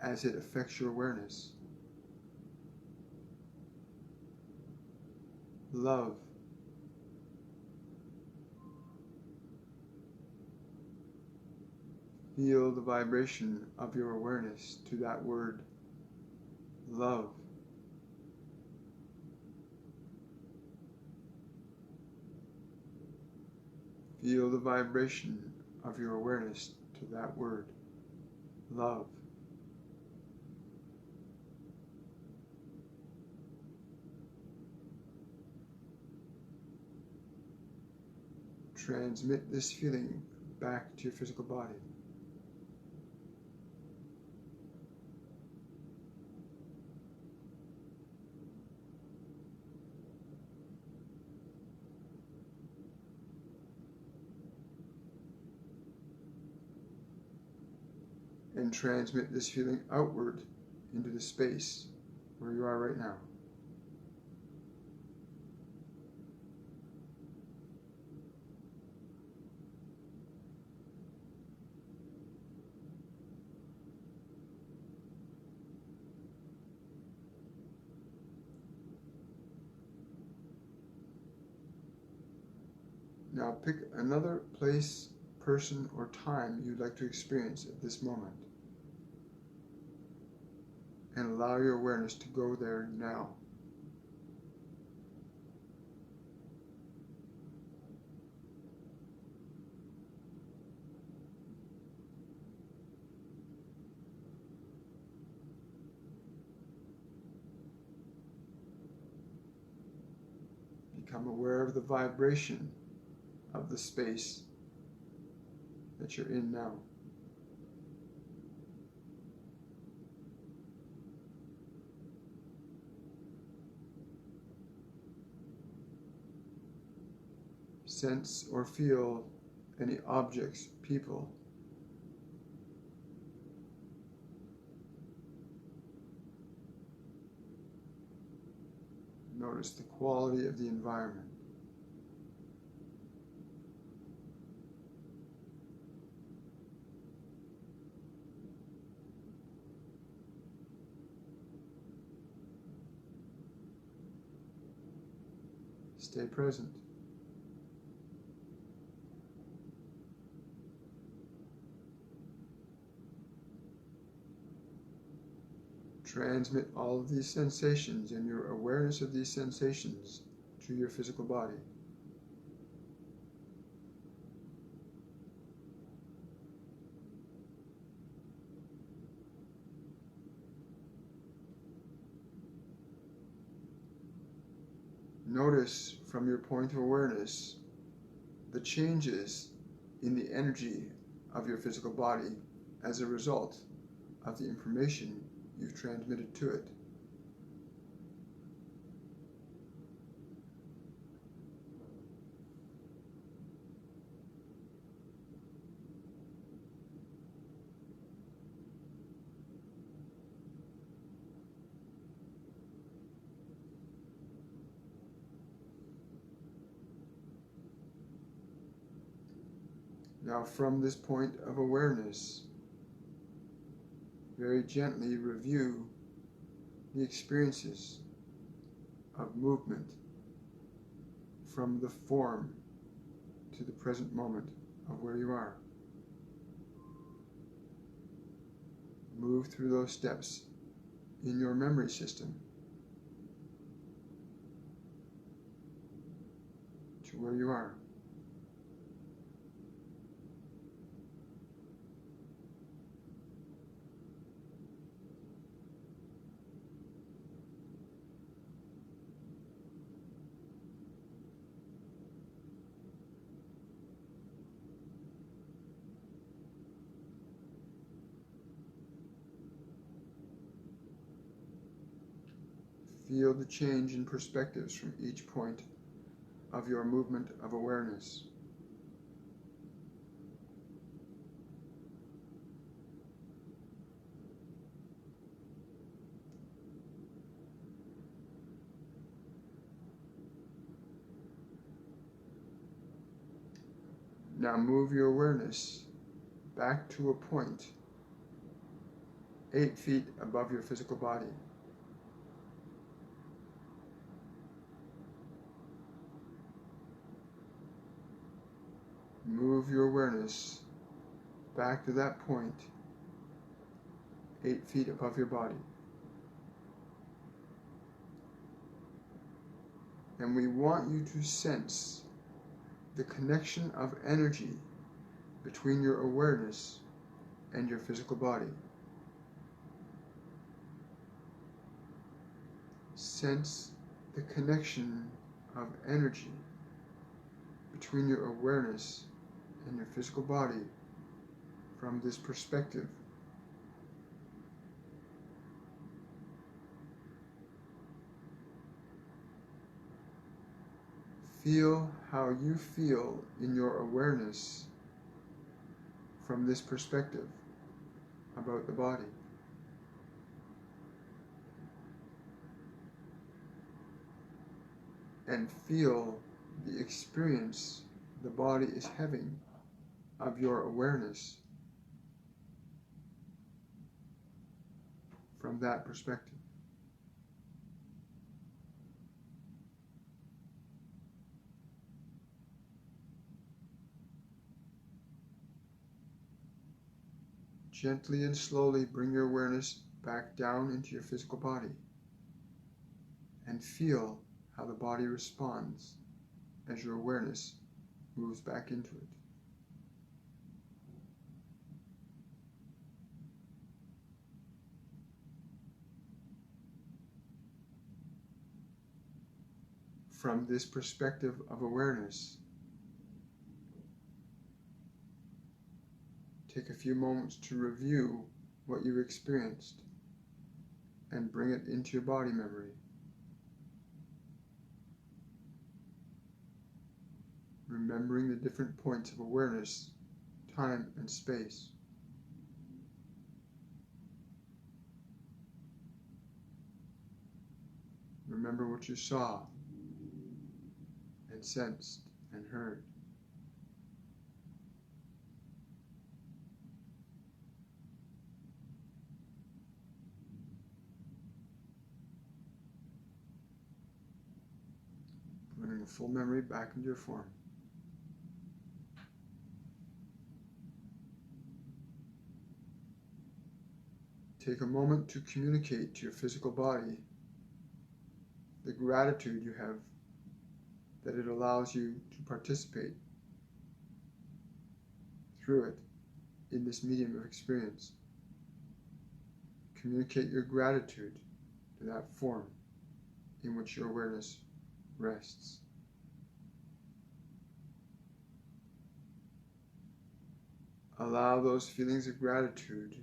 as it affects your awareness. Love. Feel the vibration of your awareness to that word, love. Feel the vibration of your awareness to that word, love. Transmit this feeling back to your physical body. And transmit this feeling outward into the space where you are right now. Now pick another place, person, or time you'd like to experience at this moment. And allow your awareness to go there now. Become aware of the vibration of the space that you're in now. Sense or feel any objects, people. Notice the quality of the environment. Stay present. Transmit all of these sensations and your awareness of these sensations to your physical body. notice from your point of awareness the changes in the energy of your physical body as a result of the information you've transmitted to it. Now, from this point of awareness, very gently review the experiences of movement from the form to the present moment of where you are. Move through those steps in your memory system to where you are. Feel the change in perspectives from each point of your movement of awareness. Now move your awareness back to a point 8 feet above your physical body. Move your awareness back to that point 8 feet above your body. And we want you to sense the connection of energy between your awareness and your physical body. Sense the connection of energy between your awareness and your physical body from this perspective. Feel how you feel in your awareness from this perspective about the body. And feel the experience the body is having of your awareness from that perspective. Gently and slowly bring your awareness back down into your physical body and feel how the body responds as your awareness moves back into it. From this perspective of awareness, take a few moments to review what you've experienced and bring it into your body memory. Remembering the different points of awareness, time and space. Remember what you saw and sensed and heard. Bringing the full memory back into your form. Take a moment to communicate to your physical body the gratitude you have that it allows you to participate through it in this medium of experience. Communicate your gratitude to that form in which your awareness rests. Allow those feelings of gratitude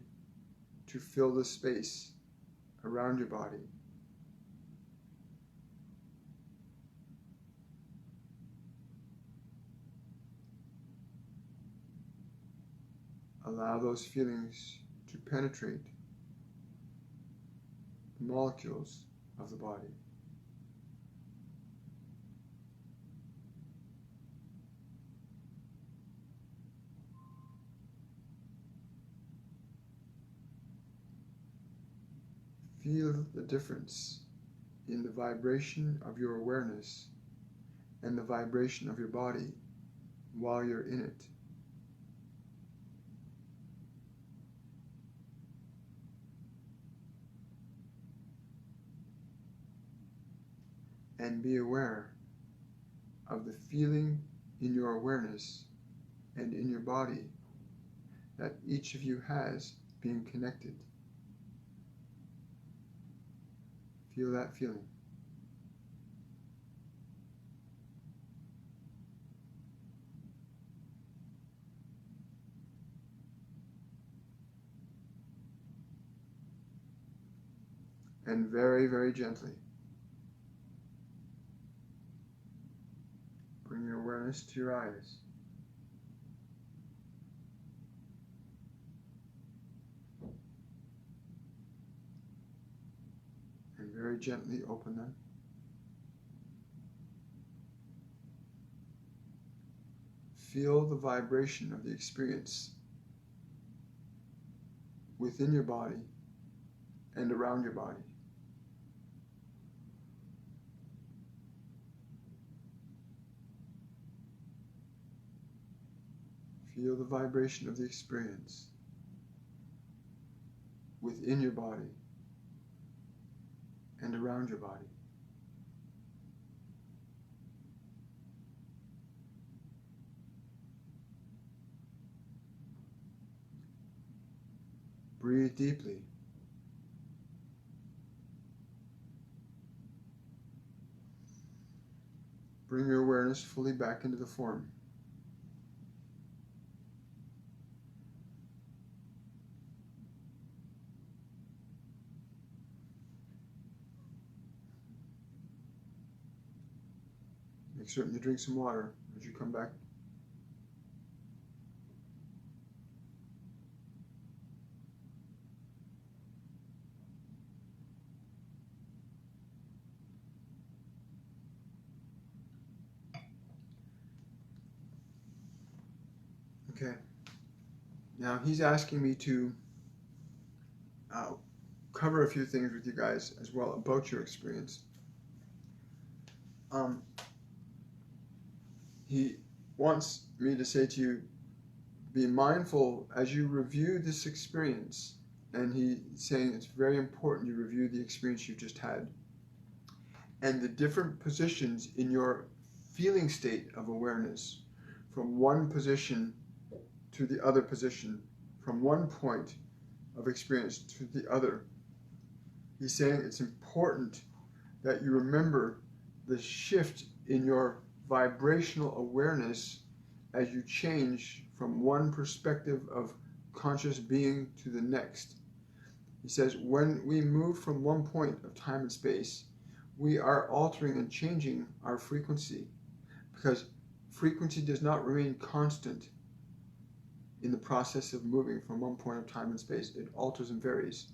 to fill the space around your body. Allow those feelings to penetrate the molecules of the body. Feel the difference in the vibration of your awareness and the vibration of your body while you're in it. And be aware of the feeling in your awareness and in your body that each of you has being connected. Feel that feeling. And very, very gently, bring your awareness to your eyes. And very gently open them. Feel the vibration of the experience within your body and around your body. Feel the vibration of the experience within your body and around your body. Breathe deeply. Bring your awareness fully back into the form. Make certain you drink some water as you come back. Okay. Now he's asking me to cover a few things with you guys as well about your experience. He wants me to say to you, be mindful as you review this experience, and he's saying it's very important you review the experience you just had and the different positions in your feeling state of awareness, from one position to the other position, from one point of experience to the other. He's saying it's important that you remember the shift in your vibrational awareness as you change from one perspective of conscious being to the next. He says when we move from one point of time and space, we are altering and changing our frequency, because frequency does not remain constant in the process of moving from one point of time and space. It alters and varies.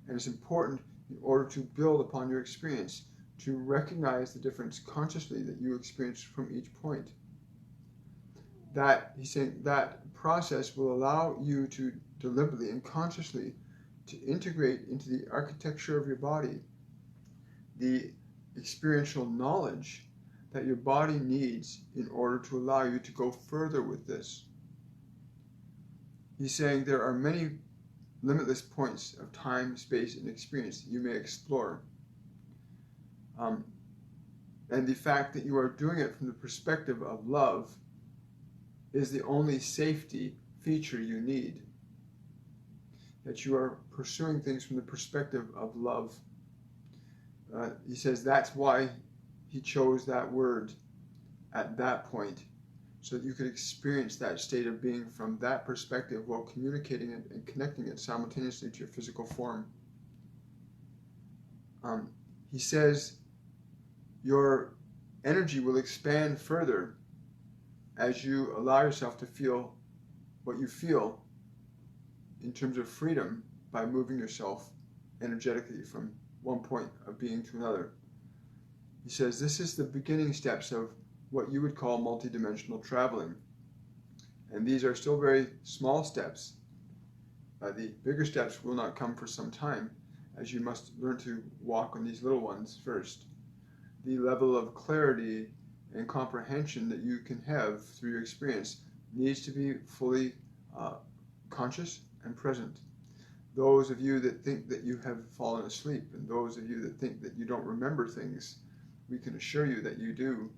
And it's important, in order to build upon your experience, to recognize the difference consciously that you experience from each point. That, he's saying, that process will allow you to deliberately and consciously to integrate into the architecture of your body the experiential knowledge that your body needs in order to allow you to go further with this. He's saying there are many limitless points of time, space, and experience that you may explore. And the fact that you are doing it from the perspective of love is the only safety feature you need. That you are pursuing things from the perspective of love. He says that's why he chose that word at that point so that you could experience that state of being from that perspective while communicating it and connecting it simultaneously to your physical form. He says your energy will expand further as you allow yourself to feel what you feel in terms of freedom by moving yourself energetically from one point of being to another. He says this is the beginning steps of what you would call multidimensional traveling. And these are still very small steps. The bigger steps will not come for some time, as you must learn to walk on these little ones first. The level of clarity and comprehension that you can have through your experience needs to be fully conscious and present. Those of you that think that you have fallen asleep, and those of you that think that you don't remember things, we can assure you that you do.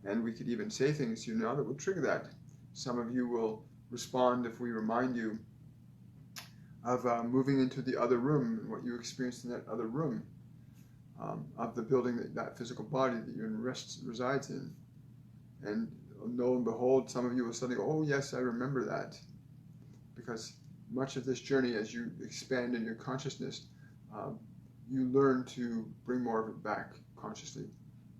And we could even say things to you now that will trigger that. Some of you will respond if we remind you of moving into the other room and what you experienced in that other room of the building that physical body that you resides in. And lo and behold, some of you will suddenly go, oh yes, I remember that. Because much of this journey, as you expand in your consciousness, you learn to bring more of it back consciously.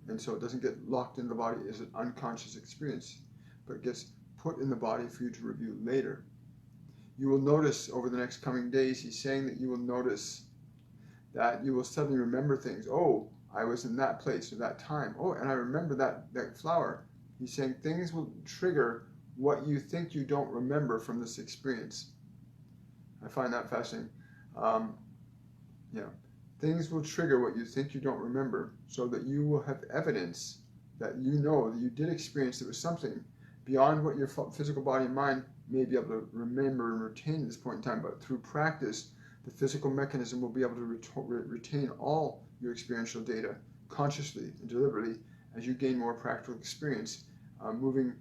And so it doesn't get locked in the body as an unconscious experience, but it gets put in the body for you to review later. You will notice over the next coming days, he's saying that you will notice that you will suddenly remember things. Oh, I was in that place at that time. Oh, and I remember that flower. He's saying things will trigger what you think you don't remember from this experience. I find that fascinating. Things will trigger what you think you don't remember, so that you will have evidence that you know that you did experience there was something beyond what your physical body and mind may be able to remember and retain at this point in time. But through practice, the physical mechanism will be able to retain all your experiential data consciously and deliberately as you gain more practical experience moving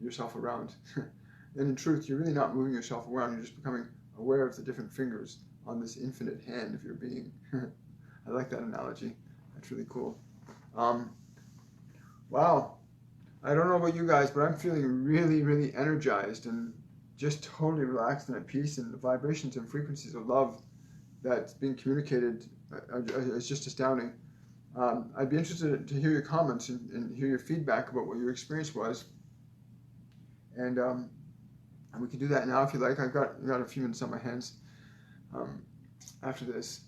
yourself around. And in truth, you're really not moving yourself around, you're just becoming aware of the different fingers on this infinite hand of your being. I like that analogy. That's really cool. Wow. I don't know about you guys, but I'm feeling really, really energized and just totally relaxed and at peace, and the vibrations and frequencies of love that's being communicated is just astounding. I'd be interested to hear your comments and hear your feedback about what your experience was. And we can do that now if you like. I've got a few minutes on my hands after this.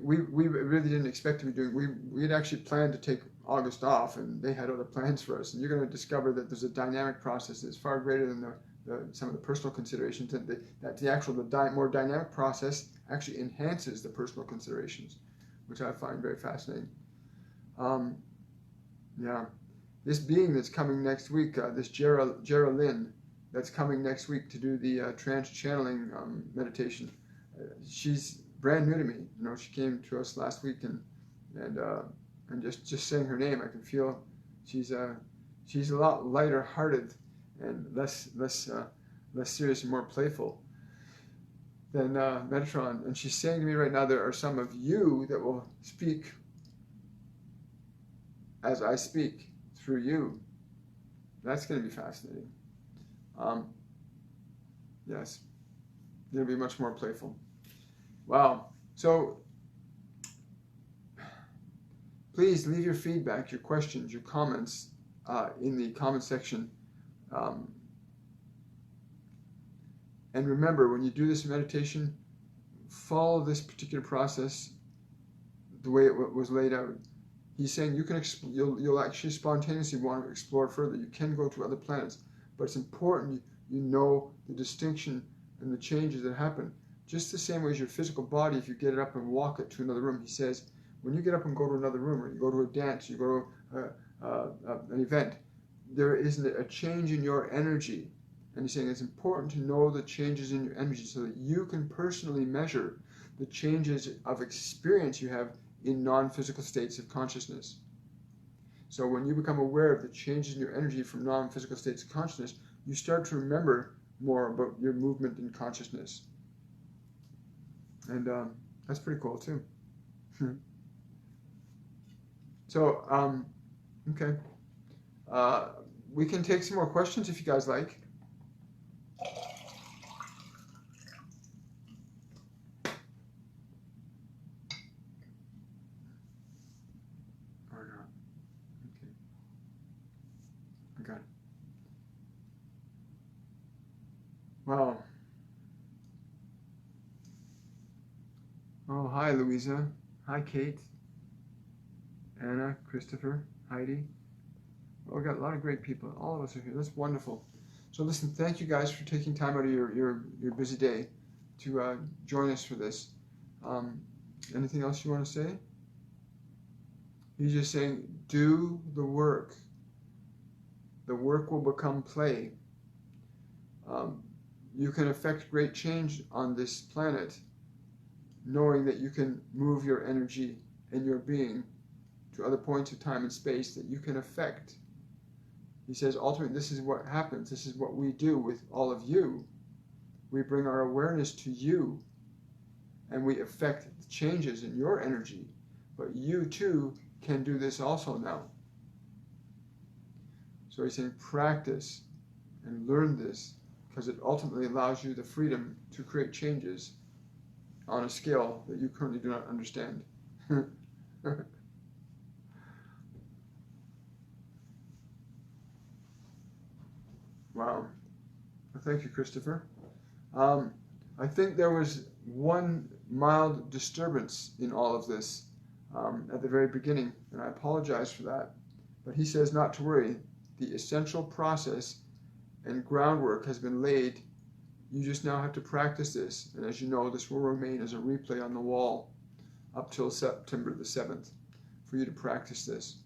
We really didn't expect to be doing. We had actually planned to take August off, and they had other plans for us. And you're going to discover that there's a dynamic process that's far greater than some of the personal considerations. That the more dynamic process actually enhances the personal considerations, which I find very fascinating. This being that's coming next week, this Geraldine that's coming next week to do the trance channeling meditation. She's brand new to me. You know, she came to us last week, and just saying her name, I can feel she's a lot lighter hearted and less serious and more playful than Metatron. And she's saying to me right now, there are some of you that will speak as I speak through you. That's going to be fascinating. Yes, it'll be much more playful. Wow. So please leave your feedback, your questions, your comments in the comment section. And remember, when you do this meditation, follow this particular process the way it was laid out. He's saying you'll actually spontaneously want to explore further. You can go to other planets, but it's important you know the distinction and the changes that happen. Just the same way as your physical body, if you get it up and walk it to another room, he says, when you get up and go to another room, or you go to a dance, you go to an event, there is a change in your energy. And he's saying it's important to know the changes in your energy so that you can personally measure the changes of experience you have in non-physical states of consciousness. So when you become aware of the changes in your energy from non-physical states of consciousness, you start to remember more about your movement in consciousness. And that's pretty cool too. So, okay. We can take some more questions if you guys like. Or not. Okay. I got it. Wow. Oh, hi, Louisa. Hi, Kate. Anna, Christopher, Heidi. Oh, we got a lot of great people. All of us are here. That's wonderful. So listen, thank you guys for taking time out of your busy day to join us for this. Anything else you want to say? He's just saying, do the work. The work will become play. You can affect great change on this planet, knowing that you can move your energy and your being to other points of time and space that you can affect. He says, ultimately, this is what happens. This is what we do with all of you. We bring our awareness to you, and we affect the changes in your energy. But you, too, can do this also now. So he's saying, practice and learn this, because it ultimately allows you the freedom to create changes on a scale that you currently do not understand. Wow. Well, thank you, Christopher. I think there was one mild disturbance in all of this at the very beginning, and I apologize for that. But he says not to worry. The essential process and groundwork has been laid. You just now have to practice this. And as you know, this will remain as a replay on the wall up till September the 7th for you to practice this.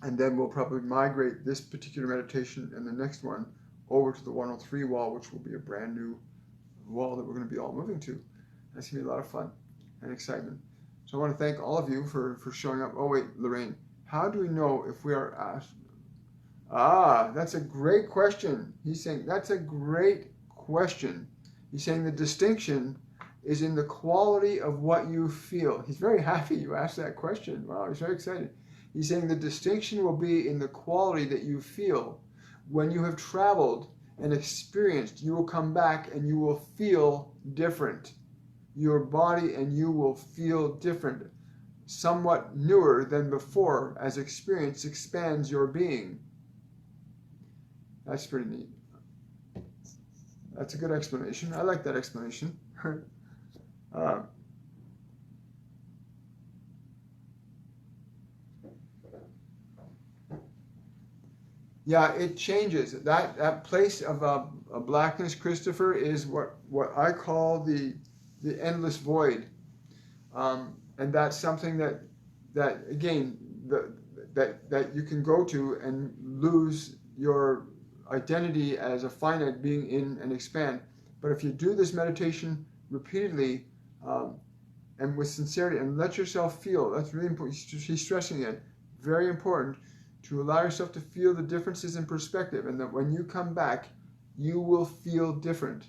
And then we'll probably migrate this particular meditation and the next one over to the 103 wall, which will be a brand new wall that we're going to be all moving to. That's going to be a lot of fun and excitement. So I want to thank all of you for showing up. Oh, wait, Lorraine, how do we know if we are asked? Ah, that's a great question. He's saying that's a great question. He's saying the distinction is in the quality of what you feel. He's very happy you asked that question. Wow, he's very excited. He's saying the distinction will be in the quality that you feel. When you have traveled and experienced, you will come back and you will feel different. Your body and you will feel different, somewhat newer than before, as experience expands your being. That's pretty neat. That's a good explanation. I like that explanation. Yeah, it changes. That place of a blackness, Christopher, is what I call the endless void, and that's something that again that you can go to and lose your identity as a finite being in and expand. But if you do this meditation repeatedly and with sincerity and let yourself feel, that's really important. He's stressing it, very important, to allow yourself to feel the differences in perspective, and that when you come back, you will feel different.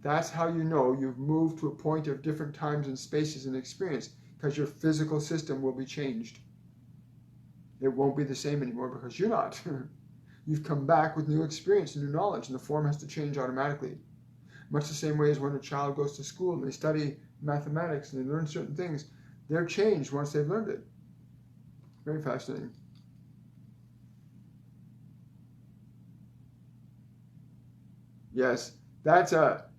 That's how you know you've moved to a point of different times and spaces and experience, because your physical system will be changed. It won't be the same anymore because you're not. You've come back with new experience and new knowledge, and the form has to change automatically. Much the same way as when a child goes to school and they study mathematics and they learn certain things, they're changed once they've learned it. Very fascinating. Yes, that's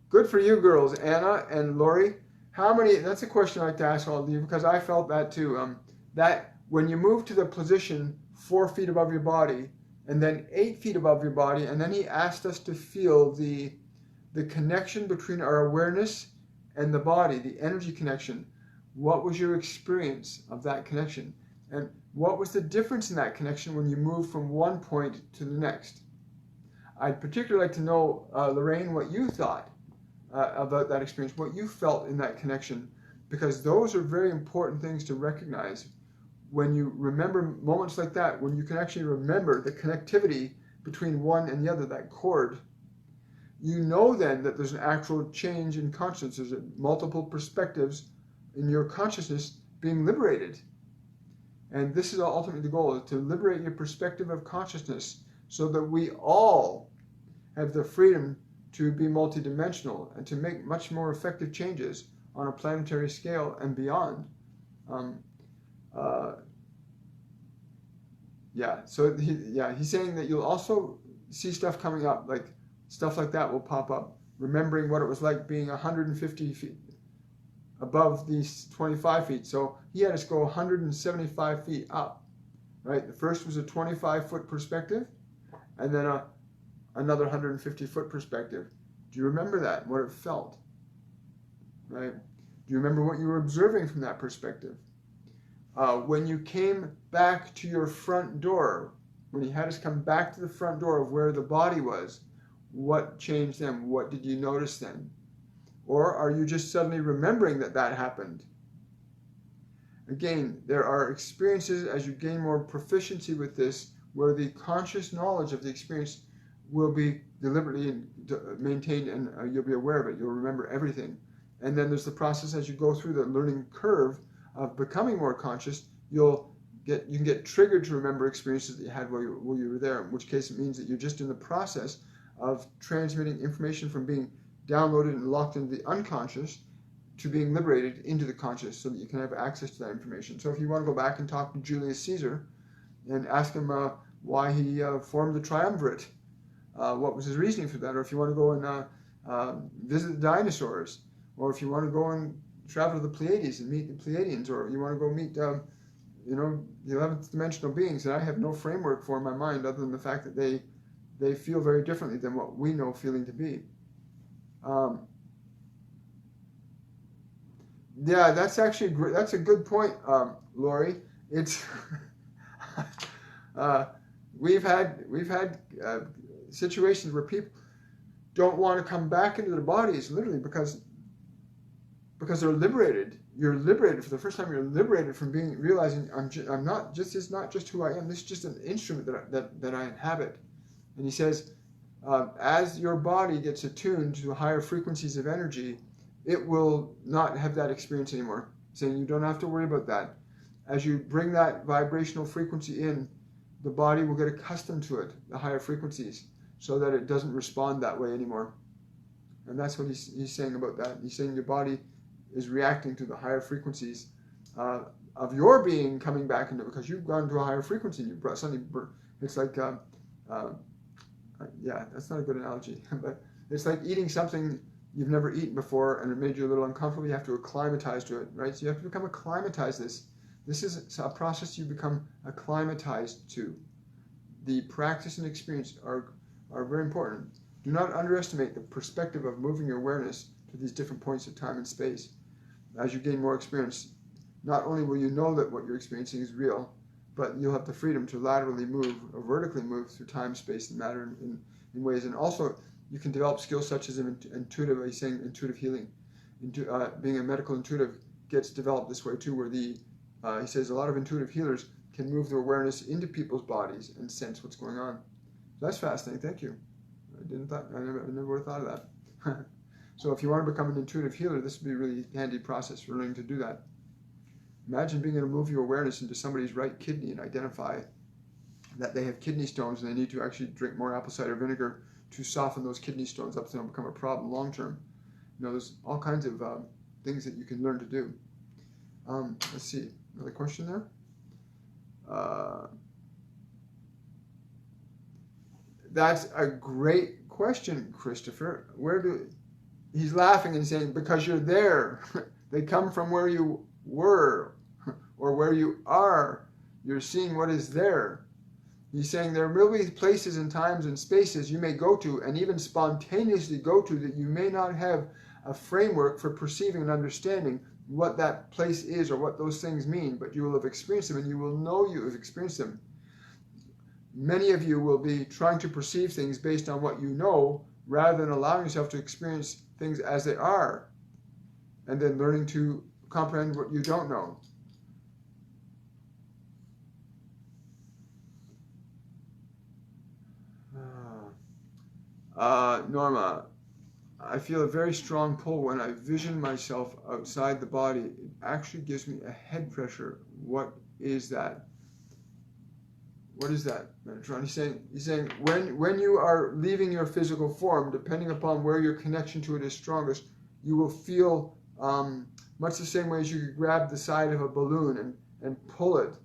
good for you girls, Anna and Lori. How many, that's a question I like to ask all of you, because I felt that too, that when you move to the position 4 feet above your body, and then 8 feet above your body, and then he asked us to feel the connection between our awareness and the body, the energy connection. What was your experience of that connection? And what was the difference in that connection when you moved from one point to the next? I'd particularly like to know, Lorraine, what you thought about that experience, what you felt in that connection, because those are very important things to recognize. When you remember moments like that, when you can actually remember the connectivity between one and the other, that cord, you know then that there's an actual change in consciousness. There's multiple perspectives in your consciousness being liberated. And this is ultimately the goal, is to liberate your perspective of consciousness so that we all have the freedom to be multidimensional and to make much more effective changes on a planetary scale and beyond. So he's saying that you'll also see stuff coming up, like stuff like that will pop up, remembering what it was like being 150 feet above these 25 feet. So he had us go 175 feet up, right? The first was a 25-foot perspective, and then another 150-foot perspective. Do you remember that, what it felt, right? Do you remember what you were observing from that perspective? When you came back to your front door, when he had us come back to the front door of where the body was, what changed then? What did you notice then? Or are you just suddenly remembering that that happened? Again, there are experiences as you gain more proficiency with this where the conscious knowledge of the experience will be deliberately maintained, and you'll be aware of it. You'll remember everything. And then there's the process as you go through the learning curve of becoming more conscious. You can get triggered to remember experiences that you had while you were there, in which case it means that you're just in the process of transmitting information from being downloaded and locked into the unconscious to being liberated into the conscious so that you can have access to that information. So if you want to go back and talk to Julius Caesar and ask him why he formed the triumvirate, what was his reasoning for that, or if you want to go and visit the dinosaurs, or if you want to go and travel to the Pleiades and meet the Pleiadians, or you want to go meet the 11th dimensional beings that I have no framework for in my mind other than the fact that they feel very differently than what we know feeling to be. Yeah, that's actually that's a good point, Lori. It's we've had situations where people don't want to come back into their bodies, literally because they're liberated. You're liberated for the first time. You're liberated from realizing I'm not just. It's not just who I am. This is just an instrument that I inhabit. And he says, as your body gets attuned to higher frequencies of energy, it will not have that experience anymore. Saying you don't have to worry about that. As you bring that vibrational frequency in, the body will get accustomed to it, the higher frequencies, so that it doesn't respond that way anymore. And that's what he's saying about that. He's saying your body is reacting to the higher frequencies of your being coming back into it, because you've gone to a higher frequency and you suddenly, it's like, that's not a good analogy, but it's like eating something you've never eaten before and it made you a little uncomfortable. You have to acclimatize to it, right? So you have to become acclimatized. This is a process you become acclimatized to. The practice and experience are very important. Do not underestimate the perspective of moving your awareness to these different points of time and space. As you gain more experience, not only will you know that what you're experiencing is real, but you'll have the freedom to laterally move or vertically move through time, space, and matter in ways. And also, you can develop skills such as intuitive, he's saying intuitive healing. Being a medical intuitive gets developed this way too, where he says a lot of intuitive healers can move their awareness into people's bodies and sense what's going on. So that's fascinating. Thank you. I never would have thought of that. So if you want to become an intuitive healer, this would be a really handy process for learning to do that. Imagine being able to move your awareness into somebody's right kidney and identify that they have kidney stones and they need to actually drink more apple cider vinegar to soften those kidney stones up so they don't become a problem long term. There's all kinds of things that you can learn to do. Let's see, another question there. That's a great question, Christopher. He's laughing and saying, because you're there. They come from where you were or where you are. You're seeing what is there. He's saying there will be places and times and spaces you may go to and even spontaneously go to that you may not have a framework for perceiving and understanding what that place is or what those things mean, but you will have experienced them and you will know you have experienced them. Many of you will be trying to perceive things based on what you know rather than allowing yourself to experience things as they are and then learning to comprehend what you don't know. Norma, I feel a very strong pull when I vision myself outside the body. It actually gives me a head pressure. What is that, what is that, Metatron? He's saying when you are leaving your physical form, depending upon where your connection to it is strongest, you will feel much the same way as you could grab the side of a balloon and pull it.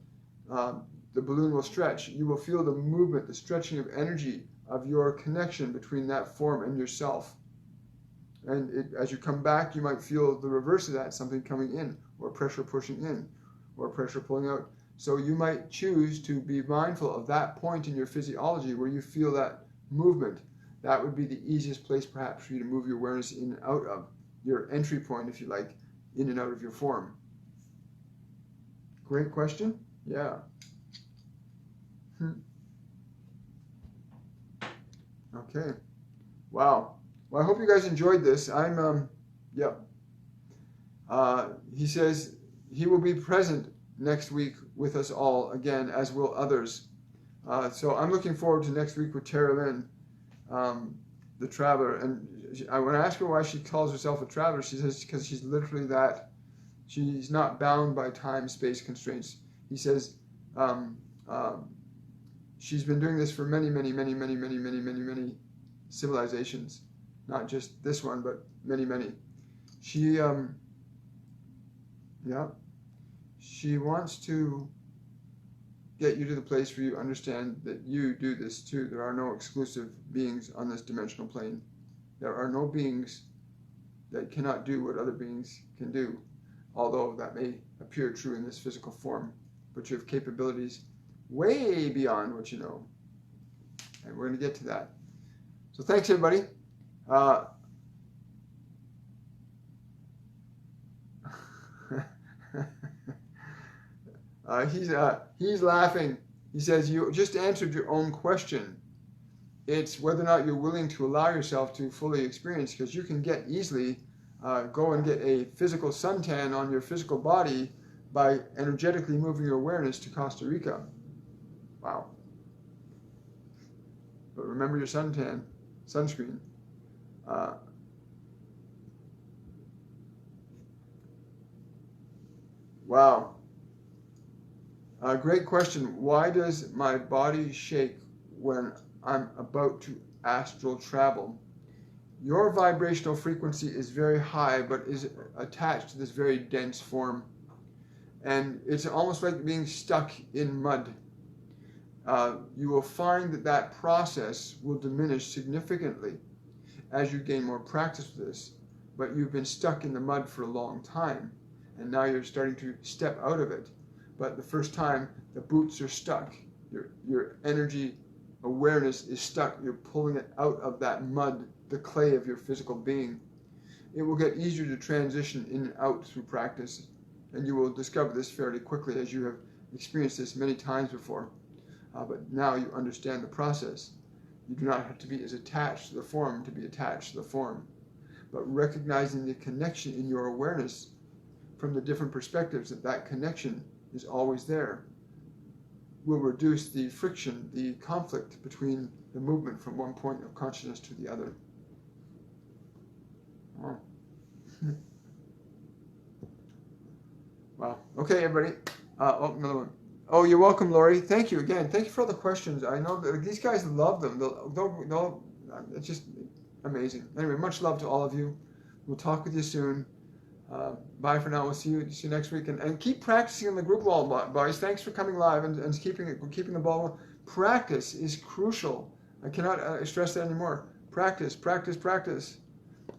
The balloon will stretch. You will feel the movement, the stretching of energy of your connection between that form and yourself. And as you come back, you might feel the reverse of that, something coming in, or pressure pushing in, or pressure pulling out. So you might choose to be mindful of that point in your physiology where you feel that movement. That would be the easiest place perhaps for you to move your awareness in and out of, your entry point, if you like, in and out of your form. Great question. Yeah. Okay. Wow. Well, I hope you guys enjoyed this. He says he will be present next week with us all again, as will others. So I'm looking forward to next week with Tara Lynn, the traveler. And when I ask her why she calls herself a traveler, she says because she's literally that. She's not bound by time, space constraints. He says she's been doing this for many civilizations. Not just this one, but many. She wants to get you to the place where you understand that you do this too. There are no exclusive beings on this dimensional plane. There are no beings that cannot do what other beings can do, although that may appear true in this physical form. But you have capabilities way beyond what you know. And we're going to get to that. So thanks, everybody. He's laughing. He says, you just answered your own question. It's whether or not you're willing to allow yourself to fully experience, because you can get easily go and get a physical suntan on your physical body by energetically moving your awareness to Costa Rica. Wow. But remember your sunscreen. Wow. Great question. Why does my body shake when I'm about to astral travel? Your vibrational frequency is very high, but is attached to this very dense form. And it's almost like being stuck in mud. You will find that process will diminish significantly as you gain more practice with this. But you've been stuck in the mud for a long time, and now you're starting to step out of it. But the first time, the boots are stuck. Your energy awareness is stuck. You're pulling it out of that mud, the clay of your physical being. It will get easier to transition in and out through practice, and you will discover this fairly quickly, as you have experienced this many times before. But now you understand the process. You do not have to be as attached to the form to be attached to the form, but recognizing the connection in your awareness from the different perspectives, that connection is always there, will reduce the friction, the conflict between the movement from one point of consciousness to the other. Wow. Wow. Okay, everybody. Another one. Oh, you're welcome, Lori. Thank you again. Thank you for all the questions. I know that these guys love them. It's just amazing. Anyway, much love to all of you. We'll talk with you soon. Bye for now. We'll see you next week. And keep practicing on the group wall, boys. Thanks for coming live and keeping the ball. Practice is crucial. I cannot stress that anymore. Practice.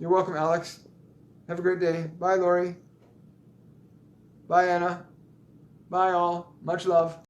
You're welcome, Alex. Have a great day. Bye, Lori. Bye, Anna. Bye, all. Much love.